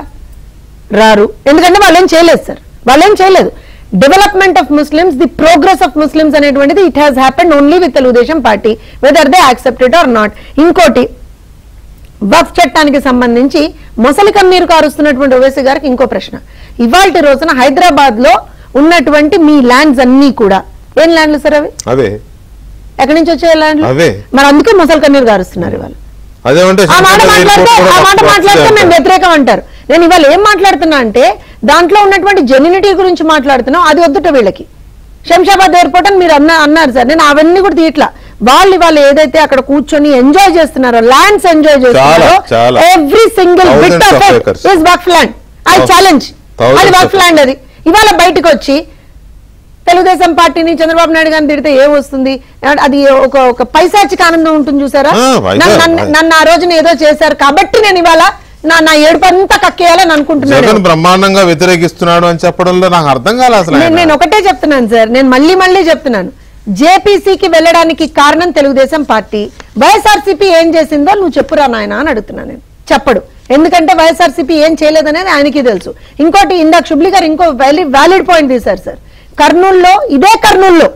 Speaker 4: రారు. ఎందుకంటే వాళ్ళు ఏం చేయలేదు సార్, వాళ్ళు ఏం చేయలేదు. Development of Muslims, the progress of Muslims అనేటువంటిది it has happened only with Telugu Desam party, whether they accept it or not. ఇంకోటి, వక్ఫ్ చట్టానికి సంబంధించి మొసలి కన్నీరు కారుస్తున్నటువంటి ఓవైసీ గారికి ఇంకో ప్రశ్న. ఇవాళ రోజున హైదరాబాద్ లో ఉన్నటువంటి మీ ల్యాండ్స్ అన్ని కూడా ఏం ల్యాండ్లు సార్? అవి ఎక్కడి నుంచి వచ్చే ల్యాండ్లు? మరి అందుకే మొసలి కన్నీరు కారుస్తున్నారు ఇవాళ. ఆ మాట మాట్లాడితే మేము వ్యతిరేకం అంటారు. నేను ఇవాళ ఏం మాట్లాడుతున్నా అంటే దాంట్లో ఉన్నటువంటి జెన్యునిటీ గురించి మాట్లాడుతున్నాం. అది వద్దుట వీళ్ళకి. శంషాబాద్ ఎయిర్పోర్ట్ అని మీరు అన్నారు సార్, నేను అవన్నీ కూడా తీయట్లా. వాళ్ళు ఏదైతే అక్కడ కూర్చొని ఎంజాయ్ చేస్తున్నారో, ల్యాండ్స్ ఎంజాయ్ చేస్తున్నారో, every single bit of it is Waqf land. I challenge, అది వక్ఫ్ ల్యాండ్. అది ఇవాళ బయటకు వచ్చి తెలుగుదేశం పార్టీని చంద్రబాబు నాయుడు గారిని తిడితే ఏం వస్తుంది? అది ఒక పైశాచిక ఆనందం ఉంటుంది చూసారా. నన్ను ఆ రోజున ఏదో చేశారు కాబట్టి నేను ఇవాళ నా ఏడుపు అంతా కక్కేయాలని అనుకుంటున్నాను.
Speaker 1: బ్రహ్మాండంగా వ్యతిరేకిస్తున్నాడు అని చెప్పడంలో నాకు అర్థం కాలేదు.
Speaker 4: నేను ఒకటే చెప్తున్నాను సార్, నేను మళ్ళీ చెప్తున్నాను, జేపీసీకి వెళ్ళడానికి కారణం తెలుగుదేశం పార్టీ. వైఎస్ఆర్సీపీ ఏం చేసిందో నువ్వు చెప్పురా నాయన అని అడుగుతున్నాను. నేను చెప్పడు, ఎందుకంటే వైఎస్ఆర్సీపీ ఏం చేయలేదనేది ఆయనకి తెలుసు. ఇంకోటి, ఇందాక శుబ్లీ గారు ఇంకో వ్యాలిడ్ పాయింట్ తీశారు సార్. కర్నూల్లో, ఇదే కర్నూల్లో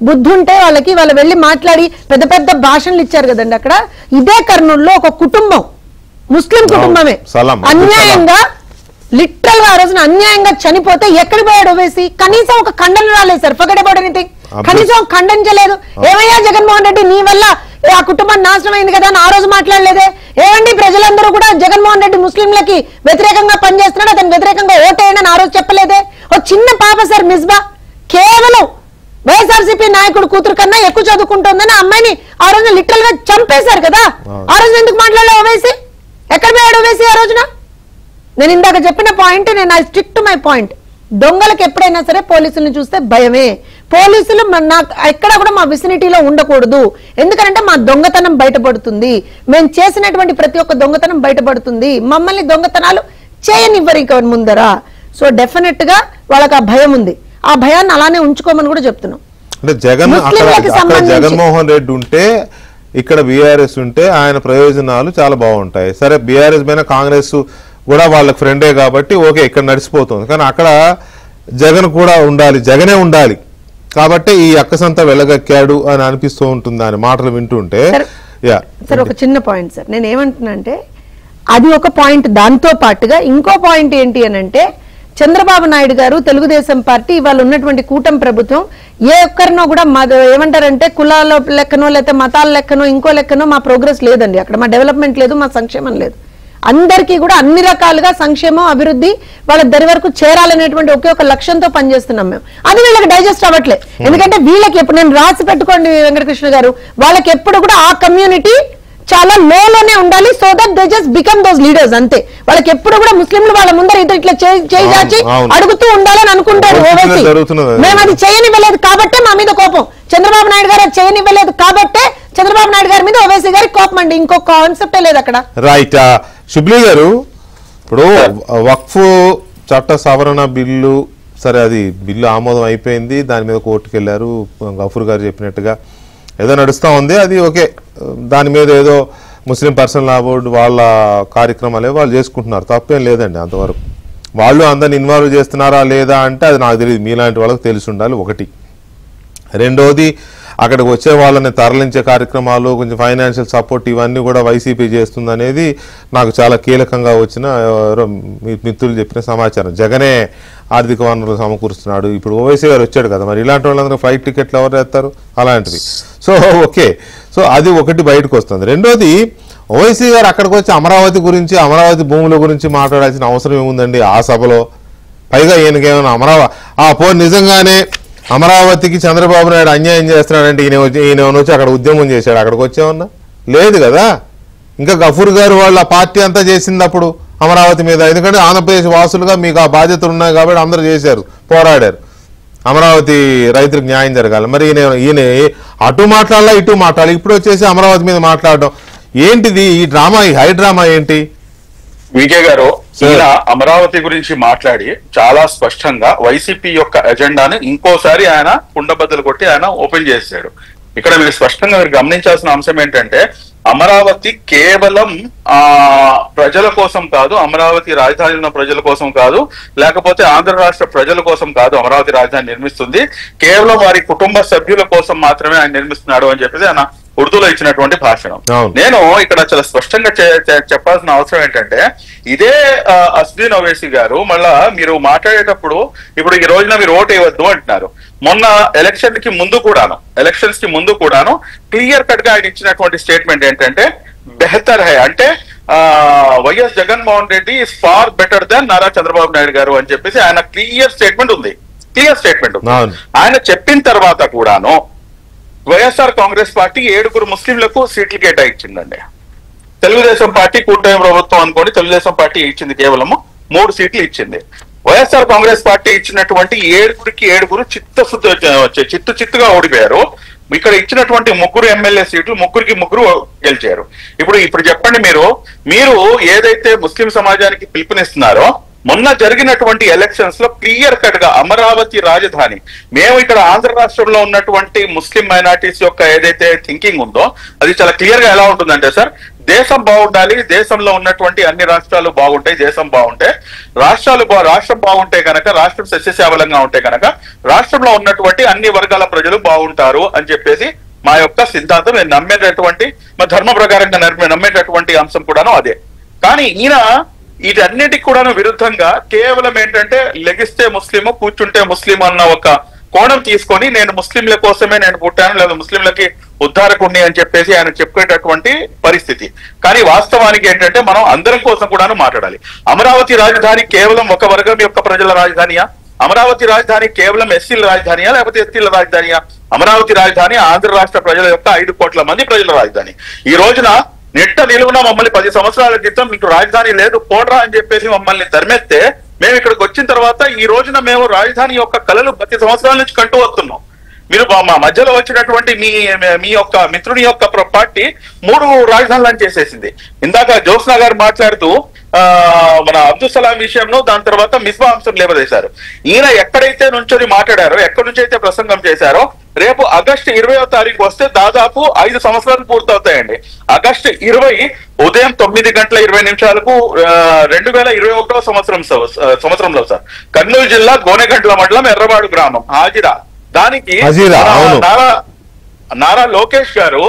Speaker 4: బుద్ధి ఉంటే వాళ్ళకి వాళ్ళు వెళ్ళి మాట్లాడి పెద్ద పెద్ద భాషణలు ఇచ్చారు కదండి. అక్కడ ఇదే కర్నూల్లో ఒక కుటుంబం, ముస్లిం కుటుంబమే, అన్యాయంగా లిటరల్ గా ఆ రోజున అన్యాయంగా చనిపోతే ఎక్కడ పోయాడు ఓవైసీ? కనీసం ఒక ఖండన రాలేదు సార్. Forget about anything. కనీసం ఖండించలేదు. ఏమయ్యా జగన్మోహన్ రెడ్డి నీ వల్ల ఆ కుటుంబం నాశనం అయింది కదా అని ఆ రోజు మాట్లాడలేదే? ఏమండి ప్రజలందరూ కూడా జగన్మోహన్ రెడ్డి ముస్లింలకి వ్యతిరేకంగా పనిచేస్తున్నాడు, అతను వ్యతిరేకంగా ఓటేయండి అని ఆ రోజు చెప్పలేదే? ఒక చిన్న పాప సార్ మిస్బా, కేవలం వైఎస్ఆర్సీపీ నాయకుడు కూతురు కన్నా ఎక్కువ చదువుకుంటుందని ఆ అమ్మాయిని ఆ రోజున లిటరల్ గా చంపేశారు కదా. ఆ రోజు ఎందుకు మాట్లాడలేదు ఓవైసీ? ఎక్కడ పోయాడు ఓవైసీ ఆ రోజున? నేను ఇందాక చెప్పిన పాయింట్, నేను I stick to my point. దొంగలకు ఎప్పుడైనా సరే పోలీసులను చూస్తే భయమే. పోలీసులు నాకు ఎక్కడ కూడా మా విసినిటీలో ఉండకూడదు. ఎందుకంటే మా దొంగతనం బయటపడుతుంది, మేము చేసినటువంటి ప్రతి ఒక్క దొంగతనం బయటపడుతుంది, మమ్మల్ని దొంగతనాలు చేయనివ్వరు ఇక ముందరా. సో డెఫినెట్ గా వాళ్ళకి ఆ భయం ఉంది. ఆ భయాన్ని అలానే ఉంచుకోమని కూడా చెప్తున్నాం.
Speaker 1: అంటే జగన్మోహన్ రెడ్డి ఉంటే ఇక్కడ బీఆర్ఎస్ ఉంటే ఆయన ప్రయోజనాలు చాలా బాగుంటాయి. సరే బీఆర్ఎస్ పైన కాంగ్రెస్ కూడా వాళ్ళకి ఫ్రెండే కాబట్టి ఓకే ఇక్కడ నడిచిపోతుంది. కానీ అక్కడ జగన్ కూడా ఉండాలి, జగనే ఉండాలి కాబట్టి ఈ అక్కసంతా వెళ్ళగక్కాడు అని అనిపిస్తూ ఉంటుంది ఆయన మాటలు వింటుంటే.
Speaker 4: సార్ ఒక చిన్న పాయింట్ సార్, నేను ఏమంటున్నా అంటే అది ఒక పాయింట్. దాంతో పాటుగా ఇంకో పాయింట్ ఏంటి అని అంటే చంద్రబాబు నాయుడు గారు, తెలుగుదేశం పార్టీ, ఇవాళ ఉన్నటువంటి కూటమి ప్రభుత్వం ఏ ఒక్కరినో కూడా ఏమంటారంటే కులాల లెక్కనో లేకపోతే మతాల లెక్కనో ఇంకో లెక్కనో మా ప్రోగ్రెస్ లేదండి. అక్కడ మా డెవలప్మెంట్ లేదు, మా సంక్షేమం లేదు. అందరికీ కూడా అన్ని రకాలుగా సంక్షేమం అభివృద్ధి వాళ్ళ దరి వరకు చేరాలనేటువంటి ఒకే ఒక లక్ష్యంతో పనిచేస్తున్నాం మేము. అది వీళ్ళకి డైజెస్ట్ అవ్వట్లే. ఎందుకంటే వీళ్ళకి ఎప్పుడు, నేను రాసి పెట్టుకోండి వెంకటకృష్ణ గారు, వాళ్ళకి ఎప్పుడు కూడా ఆ కమ్యూనిటీ చాలా లోనే ఉండాలి. So that they just become those leaders అంతే. వాళ్ళకి ఎప్పుడు కూడా ముస్లింలు వాళ్ళ ముందర ఇట్లా చేయి చాచి అడుగుతూ ఉండాలని అనుకుంటారు ఓవైసీ. మేము అది చేయనివ్వలేదు కాబట్టే మా మీద కోపం. చంద్రబాబు నాయుడు గారు అది చేయనివ్వలేదు కాబట్టే చంద్రబాబు నాయుడు గారి మీద ఓవైసీ గారికి కోపం అండి. ఇంకో కాన్సెప్టే లేదు అక్కడ.
Speaker 1: రైట్. శుభ్లీ గారు, ఇప్పుడు వక్ఫ్ చట్ట సవరణ బిల్లు, సరే అది బిల్లు ఆమోదం అయిపోయింది, దాని మీద కోర్టుకు వెళ్ళారు, గఫూర్ గారు చెప్పినట్టుగా ఏదో నడుస్తూ ఉంది, అది ఓకే. దాని మీద ఏదో ముస్లిం పర్సనల్ లా బోర్డు వాళ్ళ కార్యక్రమాలు వాళ్ళు చేసుకుంటున్నారు, తప్పేం లేదండి. అంతవరకు వాళ్ళు అందరిని ఇన్వాల్వ్ చేస్తున్నారా లేదా అంటే అది నాకు తెలియదు, మీలాంటి వాళ్ళకి తెలిసి ఉండాలి ఒకటి. రెండోది అక్కడికి వచ్చే వాళ్ళని తరలించే కార్యక్రమాలు, కొంచెం ఫైనాన్షియల్ సపోర్ట్ ఇవన్నీ కూడా వైసీపీ చేస్తుంది అనేది నాకు చాలా కీలకంగా వచ్చిన ఎవరో మిత్రులు చెప్పిన సమాచారం. జగనే ఆర్థిక వనరులు సమకూరుస్తున్నాడు. ఇప్పుడు ఓవైసీ గారు వచ్చాడు కదా, మరి ఇలాంటి వాళ్ళందరూ ఫ్లైట్ టికెట్లు ఎవరు వేస్తారు అలాంటివి. సో ఓకే, సో అది ఒకటి బయటకు వస్తుంది. రెండోది ఓవైసీ గారు అక్కడికి వచ్చి అమరావతి గురించి, అమరావతి భూముల గురించి మాట్లాడాల్సిన అవసరం ఏముందండి ఆ సభలో? పైగా ఈయనకేమైనా నిజంగానే అమరావతికి చంద్రబాబు నాయుడు అన్యాయం చేస్తున్నాడంటే ఈయన వచ్చి అక్కడ ఉద్యమం చేశాడు, అక్కడికి వచ్చేమన్నా లేదు కదా. ఇంకా గఫూర్ గారు వాళ్ళ పార్టీ అంతా చేసింది అప్పుడు అమరావతి మీద, ఎందుకంటే ఆంధ్రప్రదేశ్ వాసులుగా మీకు ఆ బాధ్యతలు ఉన్నాయి కాబట్టి అందరూ చేశారు, పోరాడారు అమరావతి రైతులకు న్యాయం జరగాలి. మరి ఈయన అటు మాట్లాడాలా ఇటు మాట్లాడాలి, ఇప్పుడు వచ్చేసి అమరావతి మీద మాట్లాడడం ఏంటిది? ఈ డ్రామా, ఈ హై డ్రామా ఏంటి?
Speaker 2: వికే గారు, ఈయన అమరావతి గురించి మాట్లాడి చాలా స్పష్టంగా వైసీపీ యొక్క ఎజెండాని ఇంకోసారి ఆయన కుండబద్దలు కొట్టి ఆయన ఓపెన్ చేశాడు. ఇక్కడ మీరు స్పష్టంగా మీరు గమనించాల్సిన అంశం ఏంటంటే అమరావతి కేవలం ప్రజల కోసం కాదు, అమరావతి రాజధాని ఉన్న ప్రజల కోసం కాదు, లేకపోతే ఆంధ్ర రాష్ట్ర ప్రజల కోసం కాదు అమరావతి రాజధాని నిర్మిస్తుంది, కేవలం వారి కుటుంబ సభ్యుల కోసం మాత్రమే ఆయన నిర్మిస్తున్నాడు అని చెప్పేసి ఆయన ఉర్దూలో ఇచ్చినటువంటి భాషణం. నేను ఇక్కడ చాలా స్పష్టంగా చెప్పాల్సిన అవసరం ఏంటంటే ఇదే అస్దీన్ ఓవైసీ గారు మళ్ళా మీరు మాట్లాడేటప్పుడు ఇప్పుడు ఈ రోజున మీరు ఓటు వేయవద్దు అంటున్నారు. మొన్న ఎలక్షన్స్ కి ముందు కూడాను క్లియర్ కట్ గా ఆయన ఇచ్చినటువంటి స్టేట్మెంట్ ఏంటంటే బెహతర్ హై అంటే YS Jaganmohan Reddy is far better than Nara Chandrababu Naidu garu అని చెప్పేసి ఆయన క్లియర్ స్టేట్మెంట్ ఉంది. ఆయన చెప్పిన తర్వాత కూడాను వైఎస్ఆర్ కాంగ్రెస్ పార్టీ 7 ముస్లింలకు సీట్లు కేటాయించిందండి. తెలుగుదేశం పార్టీ కూటమి ప్రభుత్వం అనుకోండి, తెలుగుదేశం పార్టీ ఇచ్చింది కేవలము 3 సీట్లు ఇచ్చింది. వైఎస్ఆర్ కాంగ్రెస్ పార్టీ ఇచ్చినటువంటి 7 చిత్తుగా ఓడిపోయారు. ఇక్కడ ఇచ్చినటువంటి 3 ఎమ్మెల్యే సీట్లు 3 గెలిచారు. ఇప్పుడు చెప్పండి, మీరు ఏదైతే ముస్లిం సమాజానికి పిలుపునిస్తున్నారో మొన్న జరిగినటువంటి ఎలక్షన్స్ లో క్లియర్ కట్ గా అమరావతి రాజధాని, మేము ఇక్కడ ఆంధ్ర రాష్ట్రంలో ఉన్నటువంటి ముస్లిం మైనారిటీస్ యొక్క ఏదైతే థింకింగ్ ఉందో అది చాలా క్లియర్ గా ఎలా ఉంటుందంటే సార్, దేశం బాగుండాలి, దేశంలో ఉన్నటువంటి అన్ని రాష్ట్రాలు బాగుంటాయి, దేశం బాగుంటే రాష్ట్రం బాగుంటే కనుక, రాష్ట్రం సస్యశ్యామలంగా ఉంటే కనుక రాష్ట్రంలో ఉన్నటువంటి అన్ని వర్గాల ప్రజలు బాగుంటారు అని చెప్పేసి మా యొక్క సిద్ధాంతం. నేను నమ్మేటటువంటి మా ధర్మ ప్రకారంగా నమ్మేటటువంటి అంశం కూడాను అదే. కానీ ఈయన వీటన్నిటికి కూడాను విరుద్ధంగా కేవలం ఏంటంటే లెగిస్తే ముస్లిము కూర్చుంటే ముస్లిం అన్న ఒక కోణం తీసుకొని నేను ముస్లింల కోసమే నేను పుట్టాను లేదా ముస్లింలకి ఉద్ధారకుణ్ణి అని చెప్పేసి ఆయన చెప్పేటటువంటి పరిస్థితి. కానీ వాస్తవానికి ఏంటంటే మనం అందరం కోసం కూడాను మాట్లాడాలి. అమరావతి రాజధాని కేవలం ఒక వర్గం యొక్క ప్రజల రాజధానియా? అమరావతి రాజధాని కేవలం ఎస్సీల రాజధానియా లేకపోతే ఎస్టీల రాజధానియా? అమరావతి రాజధాని ఆంధ్ర రాష్ట్ర ప్రజల యొక్క 5 కోట్ల మంది ప్రజల రాజధాని. ఈ రోజున నెట్ట నిలువున మమ్మల్ని 10 సంవత్సరాల క్రితం మీకు రాజధాని లేదు పోడ్రా అని చెప్పేసి మమ్మల్ని తరిమేస్తే మేము ఇక్కడికి వచ్చిన తర్వాత ఈ రోజున మేము రాజధాని యొక్క కళలు 10 సంవత్సరాల నుంచి కంటూ వస్తున్నాం. మీరు మా మధ్యలో వచ్చినటువంటి మీ యొక్క మిత్రుని యొక్క పార్టీ 3 రాజధానులను చేసేసింది. ఇందాక జ్యోత్స్న గారు మాట్లాడుతూ మన అబ్దుల్ సలాం విషయంలో దాని తర్వాత మిస్బా అంశం లేవదేశారు. ఈయన ఎక్కడైతే నుంచొని మాట్లాడారో ఎక్కడి నుంచి అయితే ప్రసంగం చేశారో రేపు ఆగస్టు 20వ తారీఖు వస్తే దాదాపు 5 సంవత్సరాలు పూర్తవుతాయండి. ఆగస్టు 20 ఉదయం 9:20 2021వ సంవత్సరంలో సార్ కర్నూలు జిల్లా గోనెగండ్ల మండలం ఎర్రవాడు గ్రామం హాజిరా. దానికి నారా లోకేష్ గారు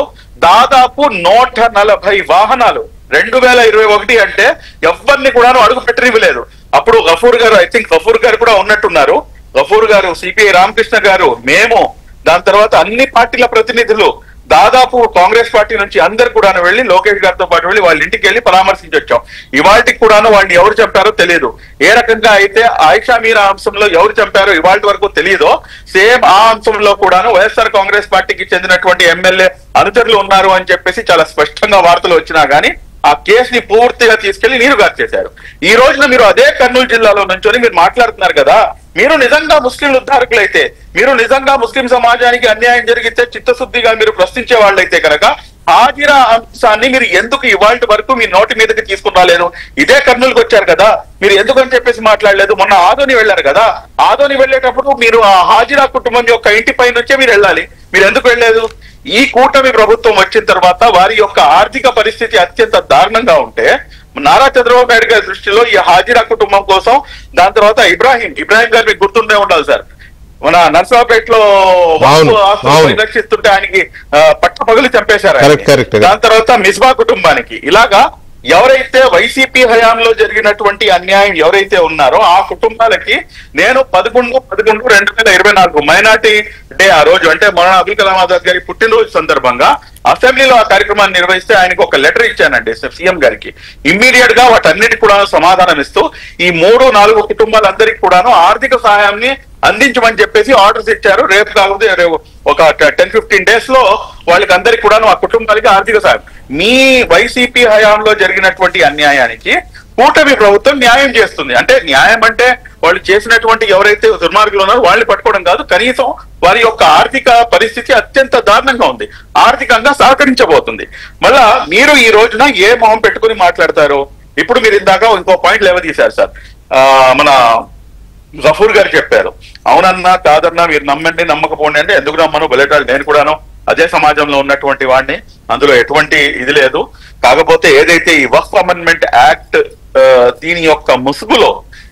Speaker 2: దాదాపు 140 వాహనాలు 2021 అంటే ఎవరిని కూడా అడుగు పెట్టనివ్వలేదు. అప్పుడు గఫూర్ గారు, ఐ థింక్ గఫూర్ గారు కూడా ఉన్నట్టున్నారు. గఫూర్ గారు, సిపిఐ రామకృష్ణ గారు, మేము, దాని తర్వాత అన్ని పార్టీల ప్రతినిధులు, దాదాపు కాంగ్రెస్ పార్టీ నుంచి అందరు కూడా వెళ్ళి లోకేష్ గారితో పాటు వెళ్ళి వాళ్ళ ఇంటికి వెళ్ళి పరామర్శించి వచ్చాం. ఇవాళకి కూడాను వాళ్ళని ఎవరు చంపారో తెలియదు. ఏ రకంగా అయితే ఆయిషా మీరా అంశంలో ఎవరు చంపారో ఇవాళ వరకు తెలియదో సేమ్ ఆ అంశంలో కూడాను వైఎస్ఆర్ కాంగ్రెస్ పార్టీకి చెందినటువంటి ఎమ్మెల్యే అనుచరులు ఉన్నారు అని చెప్పేసి చాలా స్పష్టంగా వార్తలు వచ్చినా గానీ ఆ కేసుని పూర్తిగా తీసుకెళ్లి నీరుగారు చేశారు. ఈ రోజున మీరు అదే కర్నూలు జిల్లాలో నుంచొని మీరు మాట్లాడుతున్నారు కదా, మీరు నిజంగా ముస్లింలు ఉద్ధారకులైతే, మీరు నిజంగా ముస్లిం సమాజానికి అన్యాయం జరిగితే చిత్తశుద్ధిగా మీరు ప్రశ్నించే వాళ్ళైతే కనుక హాజిరా అంశాన్ని మీరు ఎందుకు ఇవాళ వరకు మీ నోటి మీదకి తీసుకుని రాలేదు? ఇదే కర్నూలుకి వచ్చారు కదా, మీరు ఎందుకని చెప్పేసి మాట్లాడలేదు? మొన్న ఆదోని వెళ్ళారు కదా, ఆదోని వెళ్ళేటప్పుడు మీరు ఆ హాజిరా కుటుంబం యొక్క ఇంటిపై నుంచే మీరు వెళ్ళాలి, మీరు ఎందుకు వెళ్ళలేదు? ఈ కూటమి ప్రభుత్వం వచ్చిన తర్వాత వారి యొక్క ఆర్థిక పరిస్థితి అత్యంత దారుణంగా ఉంటే నారా చంద్రబాబు నాయుడు గారి దృష్టిలో ఈ హాజిరా కుటుంబం కోసం, దాని తర్వాత ఇబ్రాహీం గారు మీకు గుర్తుండే ఉండాలి సార్, మన నర్సరావుపేటలో పరిరక్షిస్తుంటే ఆయనకి పట్టపగలు చంపేశారు. దాని తర్వాత మిస్బా కుటుంబానికి ఇలాగా ఎవరైతే వైసీపీ హయాంలో జరిగినటువంటి అన్యాయం ఎవరైతే ఉన్నారో ఆ కుటుంబాలకి నేను 11/11/2024 మైనార్టీ డే ఆ రోజు అంటే మౌలానా అబుల్ కలాం ఆజాద్ గారి పుట్టినరోజు సందర్భంగా అసెంబ్లీలో ఆ కార్యక్రమాన్ని నిర్వహిస్తే ఆయనకు ఒక లెటర్ ఇచ్చానండి సీఎం గారికి. ఇమ్మీడియట్ గా వాటన్నిటికి కూడా సమాధానం ఇస్తూ ఈ 3-4 కుటుంబాలందరికీ కూడాను ఆర్థిక సహాయాన్ని అందించమని చెప్పేసి ఆర్డర్స్ ఇచ్చారు. రేపు కాకపోతే ఒక 10-15 days లో వాళ్ళకి అందరికి కూడాను ఆ కుటుంబాలకి ఆర్థిక సహాయం. మీ వైసీపీ హయాంలో జరిగినటువంటి అన్యాయానికి కూటమి ప్రభుత్వం న్యాయం చేస్తుంది. అంటే న్యాయం అంటే వాళ్ళు చేసినటువంటి ఎవరైతే దుర్మార్గులు ఉన్నారో వాళ్ళని పట్టుకోవడం కాదు, కనీసం వారి యొక్క ఆర్థిక పరిస్థితి అత్యంత దారుణంగా ఉంది, ఆర్థికంగా సహకరించబోతుంది. మళ్ళా మీరు ఈ రోజున ఏ మొహం పెట్టుకుని మాట్లాడతారు? ఇప్పుడు మీరు ఇందాక ఇంకో పాయింట్ లేవదీశారు సార్, మన గఫూర్ గారు చెప్పారు, అవునన్నా కాదన్నా మీరు నమ్మండి నమ్మకపోండి అంటే ఎందుకు నమ్మను బలెటాలు, నేను కూడాను అదే సమాజంలో ఉన్నటువంటి వాడిని, అందులో ఎటువంటి ఇది లేదు. కాకపోతే ఏదైతే ఈ వక్ఫ్ అమెండ్మెంట్ యాక్ట్ దీని యొక్క ముసుగులో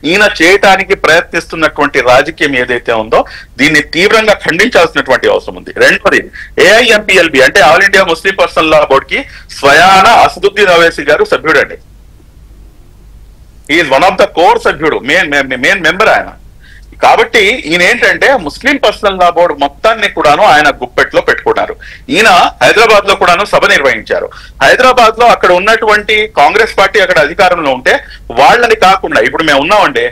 Speaker 2: ఈయన చేయటానికి ప్రయత్నిస్తున్నటువంటి రాజకీయం ఏదైతే ఉందో దీన్ని తీవ్రంగా ఖండించాల్సినటువంటి అవసరం ఉంది. రెండోది ఏఐఎంపీఎల్బి అంటే All India Muslim Personal Law Board కి స్వయాన అసదుద్దీన్ అవైసీ గారు సభ్యుడండి. Is one of the core సభ్యుడు, మెయిన్ మెంబర్ ఆయన. కాబట్టి ఈయన ఏంటంటే ముస్లిం పర్సనల్ లా బోర్డు మొత్తాన్ని కూడాను ఆయన గుప్పెట్లో పెట్టుకున్నారు. ఈయన హైదరాబాద్ లో కూడాను సభ నిర్వహించారు. హైదరాబాద్ లో అక్కడ ఉన్నటువంటి కాంగ్రెస్ పార్టీ అక్కడ అధికారంలో ఉంటే వాళ్ళని కాకుండా ఇప్పుడు మేము ఉన్నామండి,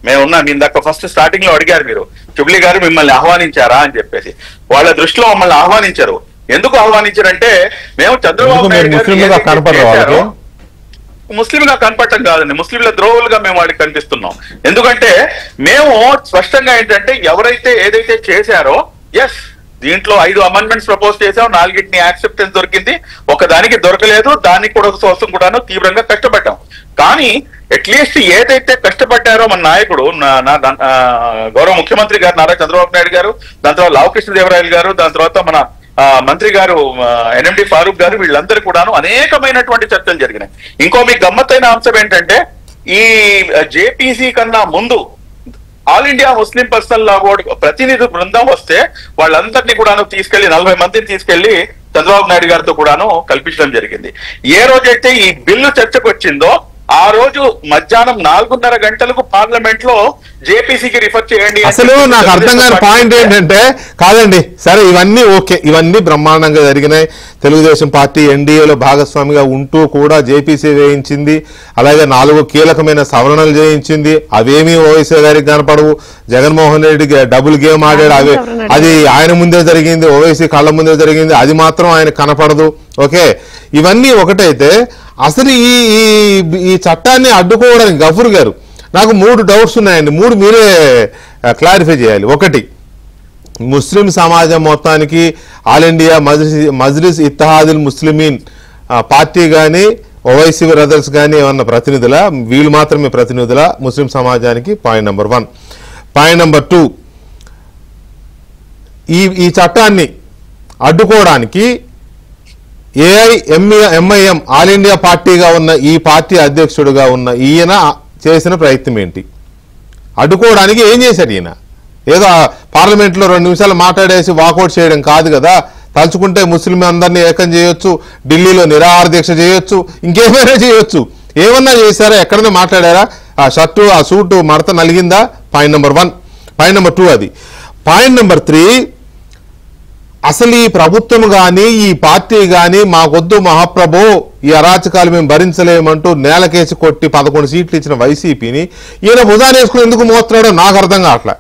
Speaker 2: మీ ఇందాక ఫస్ట్ స్టార్టింగ్ లో అడిగారు మీరు, చుబ్లీ గారు మిమ్మల్ని ఆహ్వానించారా అని చెప్పేసి. వాళ్ళ దృష్టిలో మమ్మల్ని ఆహ్వానించారు. ఎందుకు ఆహ్వానించారంటే మేము చంద్రబాబు నాయుడు గారు ముస్లింగా కనపడటం కాదండి, ముస్లింల ద్రోహులుగా మేము వాడికి కనిపిస్తున్నాం. ఎందుకంటే మేము స్పష్టంగా ఏంటంటే ఎవరైతే ఏదైతే చేశారో ఎస్ దీంట్లో 5 అమెండ్మెంట్స్ ప్రపోజ్ చేసాం, 4టిని యాక్సెప్టెన్స్ దొరికింది, ఒకదానికి దొరకలేదు, దానికి కూడా కోసం కూడాను తీవ్రంగా కష్టపడ్డాం. కానీ అట్లీస్ట్ ఏదైతే కష్టపడ్డారో మన నాయకుడు గౌరవ ముఖ్యమంత్రి గారు నారా చంద్రబాబు నాయుడు గారు, దాని తర్వాత లావు కృష్ణదేవరాయలు గారు, దాని తర్వాత మన మంత్రి గారు ఎన్ఎండి ఫారూక్ గారు, వీళ్ళందరూ కూడాను అనేకమైనటువంటి చర్చలు జరిగినాయి. ఇంకో మీకు గమ్మత్తైన అంశం ఏంటంటే ఈ జేపీసీ కన్నా ముందు ఆల్ ఇండియా ముస్లిం పర్సనల్ లా బోర్డు ప్రతినిధి బృందం వస్తే వాళ్ళందరినీ కూడాను తీసుకెళ్లి 40 మందిని తీసుకెళ్లి చంద్రబాబు నాయుడు గారితో కూడాను కల్పించడం జరిగింది. ఏ రోజైతే ఈ బిల్లు చర్చకు వచ్చిందో ఆ రోజు మధ్యాహ్నం 4:30 గంటలకు పార్లమెంట్ లో జేపీసీకి రిఫర్ చేయండి.
Speaker 1: అసలు నాకు అర్థం కాని పాయింట్ ఏంటంటే, కాదండి సరే ఇవన్నీ ఓకే, ఇవన్నీ బ్రహ్మాండంగా జరిగినాయి. తెలుగుదేశం పార్టీ ఎన్డీఏలో భాగస్వామిగా ఉంటూ కూడా జేపీసీ వేయించింది, అలాగే 4 కీలకమైన సవరణలు చేయించింది. అవేమీ ఓవైసీ గారికి కనపడవు. జగన్మోహన్ రెడ్డికి డబుల్ గేమ్ ఆడాడు, అది ఆయన ముందే జరిగింది, ఓవైసీ కళ్ళ ముందే జరిగింది, అది మాత్రం ఆయన కనపడదు. ఓకే, ఇవన్నీ ఒకటైతే అసలు ఈ చట్టాన్ని అడ్డుకోవడానికి గఫూర్ గారు నాకు 3 డౌట్స్ ఉన్నాయండి. 3 మీరే క్లారిఫై చేయాలి. ఒకటి, ముస్లిం సమాజం మొత్తానికి All India Majlis Ittehadul Muslimeen party కానీ ఓవైసీ బ్రదర్స్ కానీ ఏమన్నా ప్రతినిధుల, వీళ్ళు మాత్రమే ప్రతినిధుల ముస్లిం సమాజానికి? Point number 1. పాయింట్ నెంబర్ 2, ఈ చట్టాన్ని అడ్డుకోవడానికి ఏఐఎంఐఎం ఆల్ ఇండియా పార్టీగా ఉన్న ఈ పార్టీ అధ్యక్షుడుగా ఉన్న ఈయన చేసిన ప్రయత్నం ఏంటి? అడ్డుకోవడానికి ఏం చేశాడు ఈయన? ఏదో పార్లమెంట్లో 2 నిమిషాలు మాట్లాడేసి వాకౌట్ చేయడం కాదు కదా. తలుచుకుంటే ముస్లిం అందరినీ ఏకం చేయొచ్చు, ఢిల్లీలో నిరాహార దీక్ష చేయొచ్చు, ఇంకేమైనా చేయొచ్చు. ఏమన్నా చేశారా? ఎక్కడైనా మాట్లాడారా? ఆ షర్టు ఆ సూటు మడత నలిగిందా? Point number 1. పాయింట్ నెంబర్ 2 అది. పాయింట్ నెంబర్ 3, అసలు ఈ ప్రభుత్వం కానీ ఈ పార్టీ కానీ మాకొద్దు మహాప్రభు, ఈ అరాచకాలు మేము భరించలేమంటూ నేలకేసి కొట్టి 11 సీట్లు ఇచ్చిన వైసీపీని ఈయన భుజానేసుకుని ఎందుకు మోస్తున్నాడో నాకు అర్థం కావట్లే.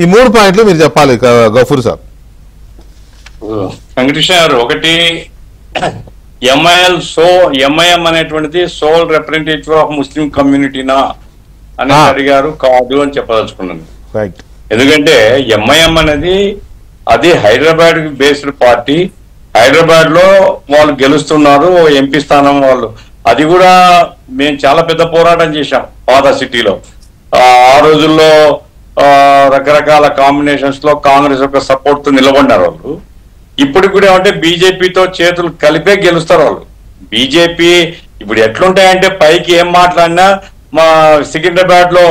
Speaker 1: ఈ 3 పాయింట్లు మీరు చెప్పాలి గఫూర్ సార్.
Speaker 3: వెంకటేష్ గారు, ఒకటి, ఎంఐఎం అనేటువంటిది సోల్ రిప్రజెంటేటివ్ ఆఫ్ ముస్లిం కమ్యూనిటీనా అని అడిగారు. కాదు అని చెప్పదలుచుకున్నాను.
Speaker 1: రైట్.
Speaker 3: ఎందుకంటే ఎంఐఎం అనేది అది హైదరాబాద్ బేస్డ్ పార్టీ. హైదరాబాద్ లో వాళ్ళు గెలుస్తున్నారు ఎంపీ స్థానం వాళ్ళు. అది కూడా మేము చాలా పెద్ద పోరాటం చేశాం పాత సిటీలో. ఆ రోజుల్లో రకరకాల కాంబినేషన్స్ లో కాంగ్రెస్ యొక్క సపోర్ట్ తో నిలబడినారు వాళ్ళు. ఇప్పుడు కూడా ఏమంటే బీజేపీతో చేతులు కలిపే గెలుస్తారు వాళ్ళు. బీజేపీ ఇప్పుడు ఎట్లుంటాయంటే పైకి ఏం మాట్లాడినా మా సికింద్రాబాద్ లో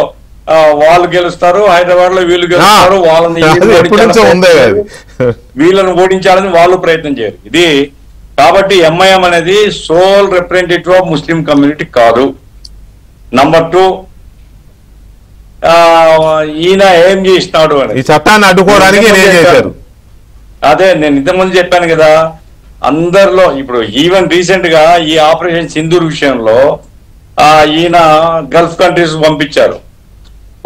Speaker 3: వాళ్ళు గెలుస్తారు, హైదరాబాద్ లో వీళ్ళు గెలుస్తారు, వీళ్ళని ఓడించాలని వాళ్ళు ప్రయత్నం చేయరు. ఇది కాబట్టి ఎంఐఎం అనేది sole representative of Muslim community కాదు. నంబర్ 2, ఈయన ఏం చేసినాడు అని
Speaker 1: ఈ చట్టాన్ని అడ్డుకోవడానికి
Speaker 3: అదే నేను ఇంతకుముందు చెప్పాను కదా. అందరిలో ఇప్పుడు ఈవెన్ రీసెంట్ గా ఈ ఆపరేషన్ సింధూర్ విషయంలో ఈయన గల్ఫ్ కంట్రీస్ పంపించారు.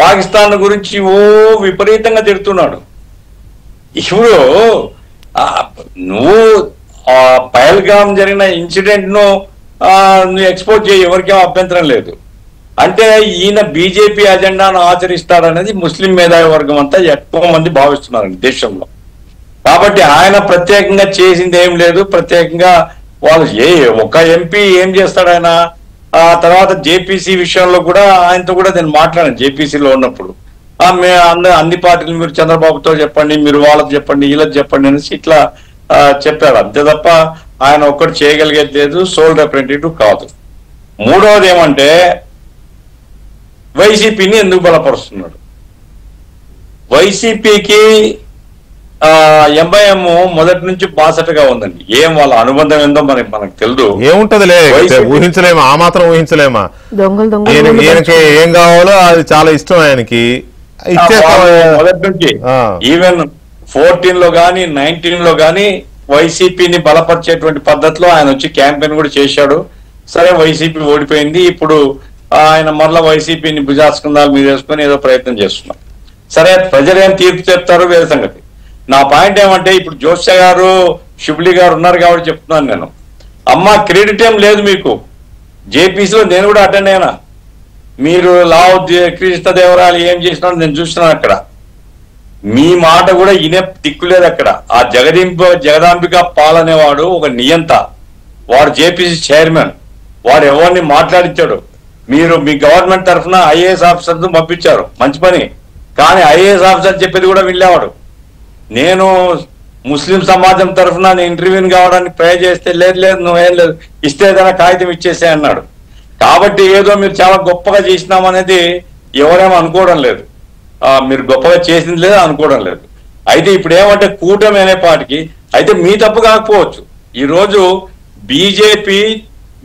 Speaker 3: పాకిస్తాన్ గురించి విపరీతంగా తిడుతున్నాడు. ఇప్పుడు నువ్వు పహల్గామ్ జరిగిన ఇన్సిడెంట్ ను నువ్వు ఎక్స్పోర్ట్ చేయి, ఎవరికేం అభ్యంతరం లేదు. అంటే ఈయన బీజేపీ అజెండాను ఆచరిస్తారనేది ముస్లిం మేధావి వర్గం అంతా ఎక్కువ మంది భావిస్తున్నారండి దేశంలో. కాబట్టి ఆయన ప్రత్యేకంగా చేసింది ఏం లేదు. ప్రత్యేకంగా వాళ్ళు ఒక ఎంపీ ఏం చేస్తాడు ఆయన? ఆ తర్వాత జేపీసీ విషయంలో కూడా ఆయనతో కూడా నేను మాట్లాడాను జేపీసీలో ఉన్నప్పుడు. అన్ని పార్టీలు మీరు చంద్రబాబుతో చెప్పండి, మీరు వాళ్ళతో చెప్పండి, వీళ్ళకి చెప్పండి అనేసి ఇట్లా చెప్పారు. అంతే తప్ప ఆయన ఒక్కటి చేయగలిగేది లేదు, సోల్ రిప్రజెంటేటివ్ కాదు. 3వది ఏమంటే వైసీపీని ఎందుకు బలపరుస్తున్నాడు? వైసీపీకి ఎంఐఎం మొదటి నుంచి బాసటగా ఉందండి. ఏం వాళ్ళ అనుబంధం ఏందో మనకు తెలుసు.
Speaker 1: ఏముంటదిలే, ఊహించలేమా, ఆ మాత్రం ఊహించలేమా. ఈయనకి ఏం కావాలో అది చాలా ఇష్టం ఆయనకి.
Speaker 3: మొదటి నుంచి ఈవెన్ 14 లో గానీ 19 లో గానీ వైసీపీని బలపరిచేటువంటి పద్ధతిలో ఆయన వచ్చి క్యాంపెయిన్ కూడా చేశాడు. సరే వైసీపీ ఓడిపోయింది. ఇప్పుడు ఆయన మరలా వైసీపీని భుజాస్కందాలు మీద వేసుకొని ఏదో ప్రయత్నం చేస్తున్నాం. సరే ప్రజలు ఏం తీర్పు చెప్తారో వేరే సంగతి. నా పాయింట్ ఏమంటే ఇప్పుడు జోషి గారు, షిబ్లీ గారు ఉన్నారు కాబట్టి చెప్తున్నాను నేను. క్రెడిట్ ఏం లేదు మీకు. జేపీసీలో నేను కూడా అటెండ్ అయినా. మీరు కృష్ణదేవరాయలు ఏం చేసినారో నేను చూస్తున్నాను అక్కడ. మీ మాట కూడా ఇనే దిక్కులేదు అక్కడ. ఆ జగదాంబిక పాల్ అనేవాడు ఒక నియంత, వాడు జేపీసీ చైర్మన్, వాడు ఎవరిని మాట్లాడించాడు. మీరు మీ గవర్నమెంట్ తరఫున ఐఏఎస్ ఆఫీసర్ పంపించారు, మంచి పని. కానీ ఐఏఎస్ ఆఫీసర్ చెప్పేది కూడా వెళ్ళేవాడు. నేను ముస్లిం సమాజం తరఫున నేను ఇంటర్వ్యూని కావడానికి ట్రై చేస్తే లేదు నువ్వేం లేదు, ఇస్తే ఏదైనా కాగితం ఇచ్చేసే అన్నాడు. కాబట్టి ఏదో మీరు చాలా గొప్పగా చేసినామనేది ఎవరేమో అనుకోవడం లేదు. మీరు గొప్పగా చేసింది లేదు అనుకోవడం లేదు. అయితే ఇప్పుడు ఏమంటే కూటమి అనే పాటికి అయితే మీ తప్పు కాకపోవచ్చు. ఈరోజు బీజేపీ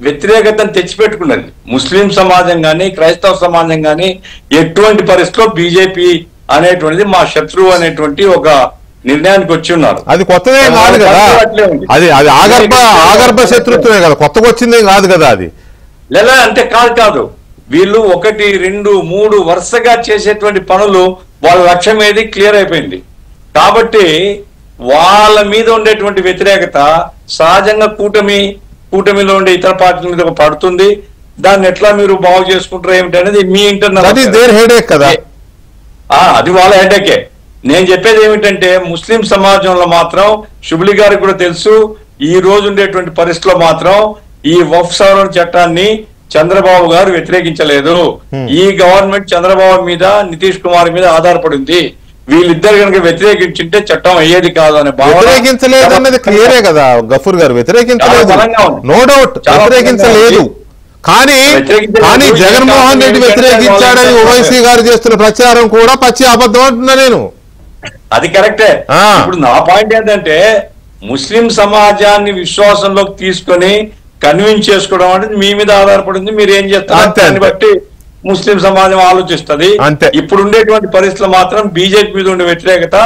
Speaker 3: వ్యతిరేకతను తెచ్చిపెట్టుకున్నది. ముస్లిం సమాజం కానీ క్రైస్తవ సమాజం కానీ ఎటువంటి పరిస్థితిలో బీజేపీ అనేటువంటిది మా శత్రువు అనేటువంటి ఒక నిర్ణయానికి వచ్చి ఉన్నారు.
Speaker 1: అది కొత్తదే కాదు కదా, అది అది ఆగర్భ శత్రుత్వమే కదా, కొత్తగా వచ్చిందే కాదు కదా అది.
Speaker 3: లేదా అంటే కాదు వీళ్ళు 1, 2, 3 వరుసగా చేసేటువంటి పనులు వాళ్ళ లక్ష్యం ఏది క్లియర్ అయిపోయింది. కాబట్టి వాళ్ళ మీద ఉండేటువంటి వ్యతిరేకత సహజంగా కూటమిలో ఉండే ఇతర పార్టీల మీద పడుతుంది. దాన్ని ఎట్లా మీరు బాగు చేసుకుంటారు ఏమిటి అనేది మీ ఇంటర్నల్, అది వాళ్ళ హెడేకే. నేను చెప్పేది ఏమిటంటే ముస్లిం సమాజంలో మాత్రం శుభ్లి గారికి కూడా తెలుసు, ఈ రోజు ఉండేటువంటి పరిస్థితిలో మాత్రం ఈ వక్ఫ్ సవరణ చట్టాన్ని చంద్రబాబు గారు వ్యతిరేకించలేదు. ఈ గవర్నమెంట్ చంద్రబాబు మీద నితీష్ కుమార్ మీద ఆధారపడింది. వీళ్ళిద్దరు కనుక వ్యతిరేకించుంటే చట్టం అయ్యేది కాదు అనే
Speaker 1: వ్యతిరేకించలేదు అన్నది క్లియరే కదా గఫూర్ గారు, వ్యతిరేకించలేదు, నో డౌట్ వ్యతిరేకించలేదు. కానీ జగన్మోహన్ రెడ్డి వ్యతిరేకించాడని ఓవైసీ గారు చేస్తున్న ప్రచారం కూడా పచ్చి అబద్ధం అంటున్నా నేను.
Speaker 3: అది కరెక్టే. ఇప్పుడు నా పాయింట్ ఏంటంటే ముస్లిం సమాజాన్ని విశ్వాసంలోకి తీసుకొని కన్విన్స్ చేసుకోవడం అనేది మీ మీద ఆధారపడింది. మీరు ఏం చేస్తారు దాన్ని బట్టి ముస్లిం సమాజం ఆలోచిస్తుంది. ఇప్పుడు ఉండేటువంటి పరిస్థితులు మాత్రం బీజేపీ మీద ఉండే వ్యతిరేకత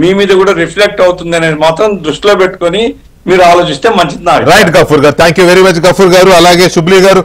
Speaker 3: మీ మీద కూడా రిఫ్లెక్ట్ అవుతుంది అనేది మాత్రం దృష్టిలో పెట్టుకొని మీరు ఆలోచిస్తే మంచిది.
Speaker 1: Right Gafoor garu, thank you very much Gafoor garu, అలాగే శుభ్లి గారు.